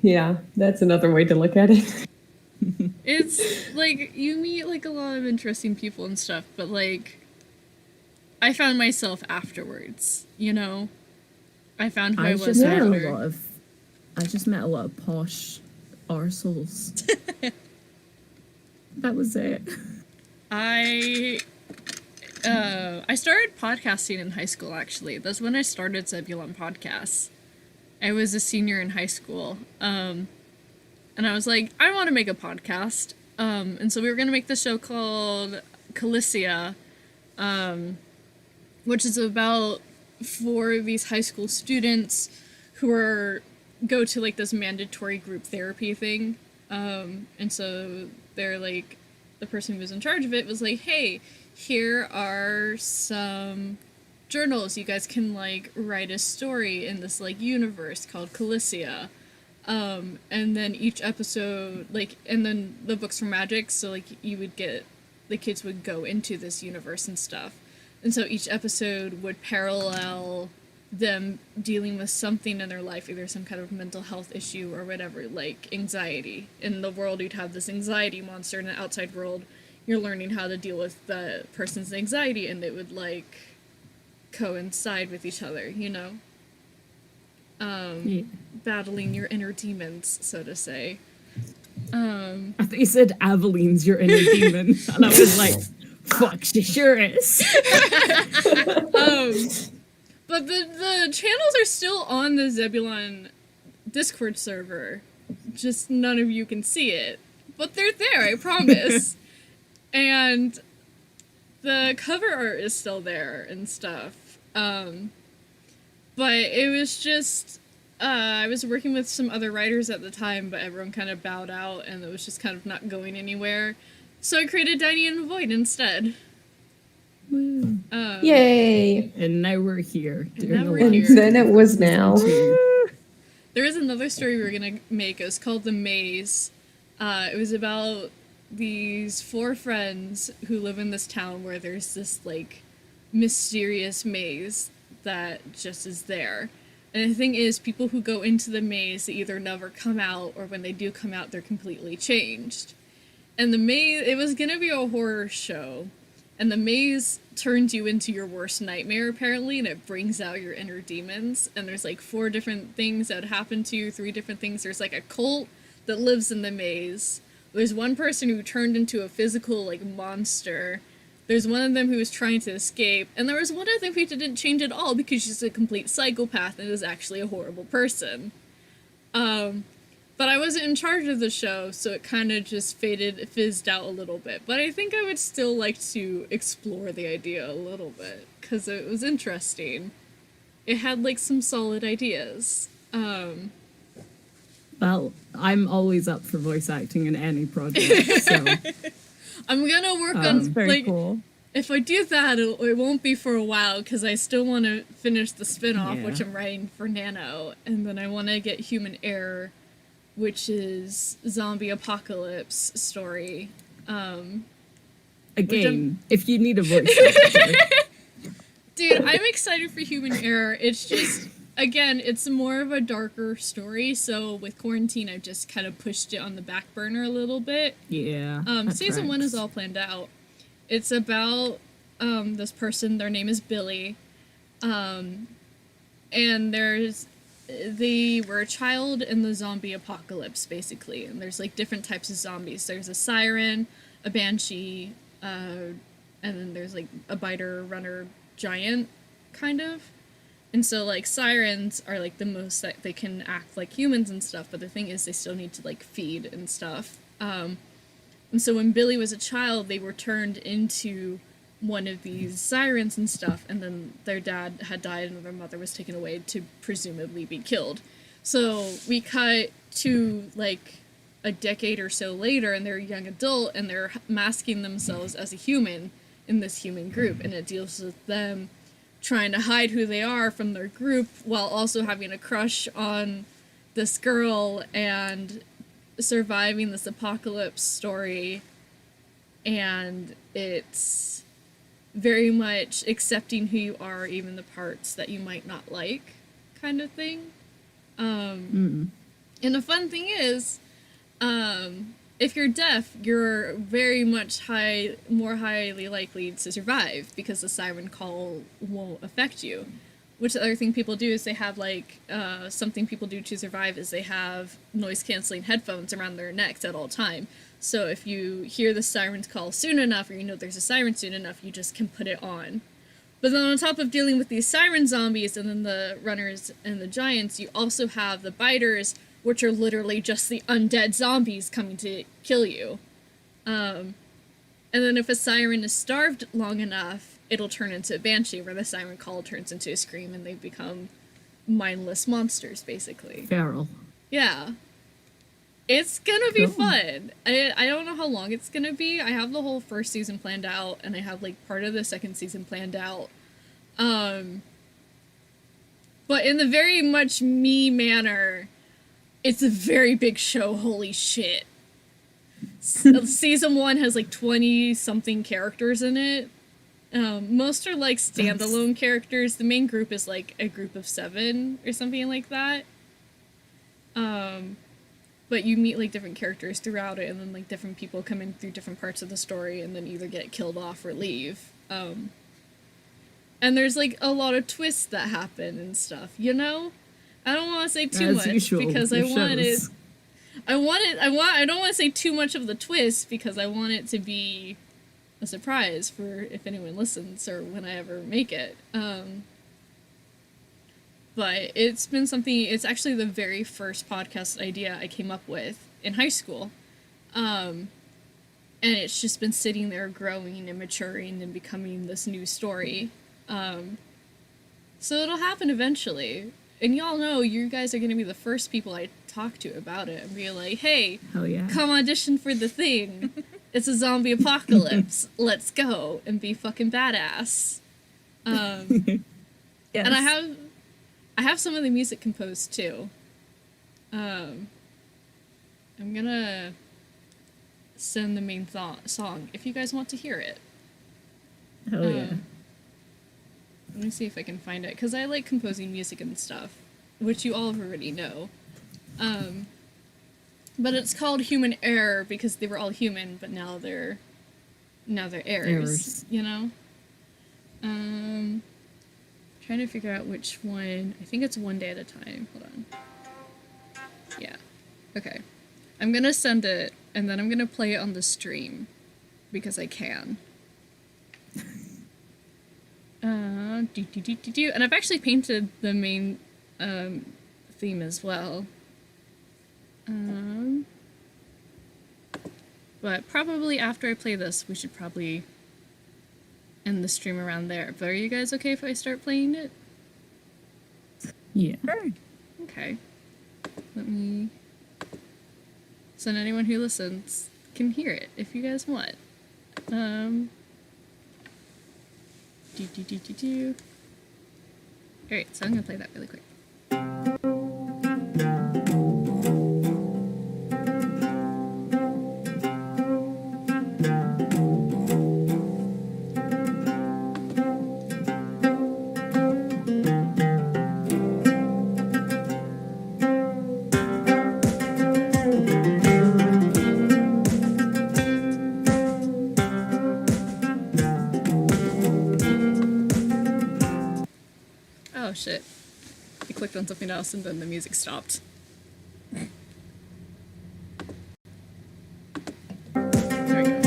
Yeah, that's another way to look at it. It's like you meet like a lot of interesting people and stuff, but like I found myself afterwards, you know? I found who I was after. I just met a lot of posh arseholes. That was it. I started podcasting in high school, actually. That's when I started Zebulon Podcasts. I was a senior in high school. And I was like, I want to make a podcast. And so we were going to make this show called Calicia, which is about 4 of these high school students who go to like this mandatory group therapy thing. And so they're like, the person who was in charge of it was like, hey, here are some journals. You guys can like write a story in this like universe called Calicia. And then each episode, like, and then the books for magic, so like you would get, the kids would go into this universe and stuff. And so each episode would parallel them dealing with something in their life, either some kind of mental health issue or whatever, like anxiety. In the world, you'd have this anxiety monster. In the outside world, you're learning how to deal with the person's anxiety, and it would like coincide with each other, you know? Battling your inner demons, so to say. I thought you said Aveline's your inner demon, and I was like, fuck, she sure is. But the channels are still on the Zebulon Discord server. Just none of you can see it. But they're there, I promise. And the cover art is still there and stuff. But it was just, I was working with some other writers at the time, but everyone kind of bowed out and it was just kind of not going anywhere. So I created Tiny and the Void instead. Woo. Yay! And now we're here. And then it was now. There is another story we were going to make. It was called The Maze. It was about these 4 friends who live in this town where there's this, like, mysterious maze that just is there. And the thing is, people who go into the maze, they either never come out, or when they do come out, they're completely changed. And the maze, it was going to be a horror show. and the maze turns you into your worst nightmare apparently, and it brings out your inner demons. And there's like 4 different things that happen to you, 3 different things. There's like a cult that lives in the maze. There's one person who turned into a physical like monster. There's one of them who was trying to escape, and there was one of them who didn't change at all because she's a complete psychopath and is actually a horrible person. But I wasn't in charge of the show, so it kind of just fizzed out a little bit. But I think I would still like to explore the idea a little bit, because it was interesting. It had, like, some solid ideas. Well, I'm always up for voice acting in any project, so... I'm gonna work That's on, very like, cool. if I do that, it won't be for a while, because I still want to finish the spin-off, Yeah. which I'm writing for Nano, and then I want to get Human Error, which is zombie apocalypse story. Again, if you need a voice actor. Dude, I'm excited for Human Error. It's just, again, it's more of a darker story, so with quarantine, I've just kind of pushed it on the back burner a little bit. Yeah. Season 1 is all planned out. It's about this person, their name is Billy, and they were a child in the zombie apocalypse, basically, and there's like different types of zombies. There's a siren, a banshee, and then there's like a biter, runner, giant, kind of. And so like sirens are like the most that they can act like humans and stuff, but the thing is they still need to like feed and stuff. And so when Billy was a child, they were turned into one of these sirens and stuff, and then their dad had died and their mother was taken away to presumably be killed. So we cut to like a decade or so later, and they're a young adult, and they're masking themselves as a human in this human group, and it deals with them trying to hide who they are from their group while also having a crush on this girl and surviving this apocalypse story. And it's very much accepting who you are, even the parts that you might not like, kind of thing. And the fun thing is, if you're deaf, you're very much more highly likely to survive because the siren call won't affect you. Which the other thing people do is they have like, something people do to survive is they have noise canceling headphones around their necks at all time. So if you hear the siren's call soon enough, or you know there's a siren soon enough, you just can put it on. But then on top of dealing with these siren zombies and then the runners and the giants, you also have the biters, which are literally just the undead zombies coming to kill you. And then if a siren is starved long enough, it'll turn into a banshee, where the siren call turns into a scream and they become mindless monsters, basically. Feral. Yeah. It's gonna be fun. I don't know how long it's gonna be. I have the whole first season planned out, and I have like part of the second season planned out. But in the very much me manner, it's a very big show, holy shit. Season 1 has like 20-something characters in it. Most are like standalone characters. The main group is like a group of 7 or something like that. But you meet like different characters throughout it, and then like different people come in through different parts of the story and then either get killed off or leave. And there's like a lot of twists that happen and stuff, you know? I don't want to say too much because I don't want to say too much of the twist because I want it to be a surprise for if anyone listens or when I ever make it. But it's been something, it's actually the very first podcast idea I came up with in high school. And it's just been sitting there growing and maturing and becoming this new story. So it'll happen eventually. And y'all know you guys are going to be the first people I talk to about it and be like, hey, hell yeah, come audition for the thing. It's a zombie apocalypse. Let's go and be fucking badass. Yes. And I have some of the music composed too. I'm gonna send the main song if you guys want to hear it. Hell yeah. Let me see if I can find it, because I like composing music and stuff, which you all already know. But it's called Human Error because they were all human, but now they're now they're errors, Errors. you know? Trying to figure out which one. I think it's one day at a time. Hold on. Yeah. Okay. I'm gonna send it, and then I'm gonna play it on the stream, because I can. And I've actually painted the main theme as well. But probably after I play this, we should probably end the stream around there. But are you guys okay if I start playing it? Yeah. Sure. Okay. Let me... So anyone who listens can hear it if you guys want. Alright, so I'm gonna play that really quick. Oh shit. I clicked on something else and then the music stopped. There we go.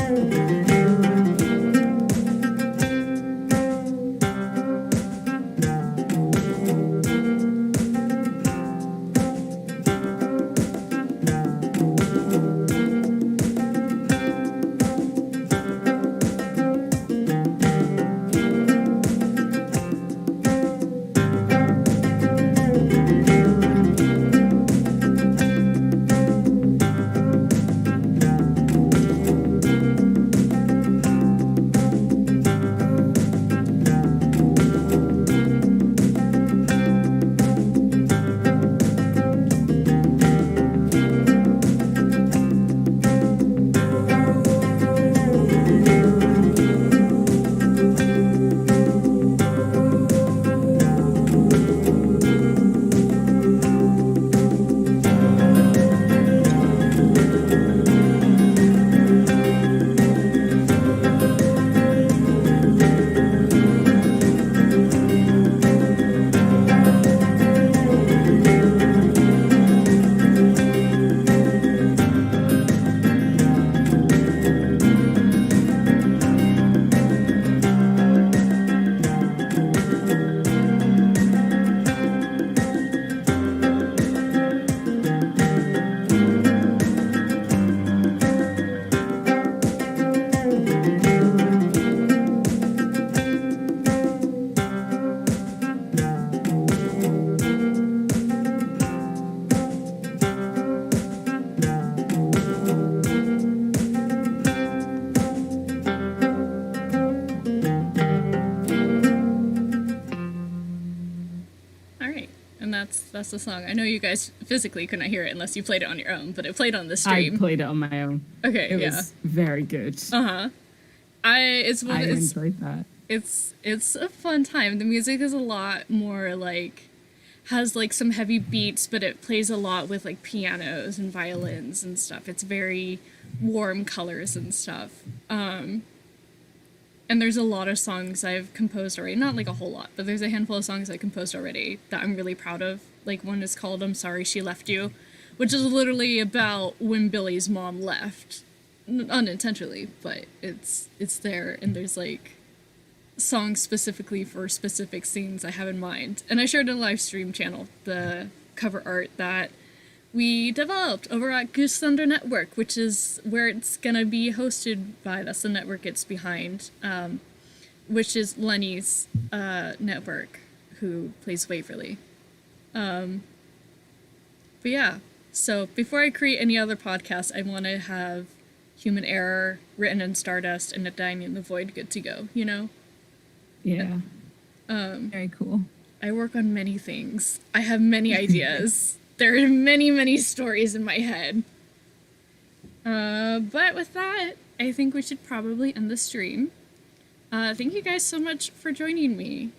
That's the song. I know you guys physically couldn't hear it unless you played it on your own, but it played on the stream. I played it on my own. Okay, it yeah. was very good. I enjoyed that. It's a fun time. The music is a lot more like has like some heavy beats, but it plays a lot with like pianos and violins and stuff. It's very warm colors and stuff. And there's a lot of songs I've composed already. Not like a whole lot, but there's a handful of songs I composed already that I'm really proud of. Like one is called I'm Sorry She Left You, which is literally about when Billy's mom left. Unintentionally, but it's there, and there's like songs specifically for specific scenes I have in mind. And I shared in a live stream channel the cover art that we developed over at Goose Thunder Network, which is where it's gonna be hosted by. That's the network it's behind, which is Lenny's network, who plays Waverly. But yeah, so before I create any other podcast, I want to have Human Error, Written in Stardust, and A Dying in the Void good to go, you know? Yeah. Very cool. I work on many things. I have many ideas. There are many, many stories in my head. But with that, I think we should probably end the stream. Thank you guys so much for joining me.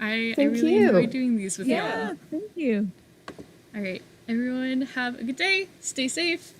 I really enjoy doing these with y'all. Yeah, thank you. All right, everyone, have a good day. Stay safe.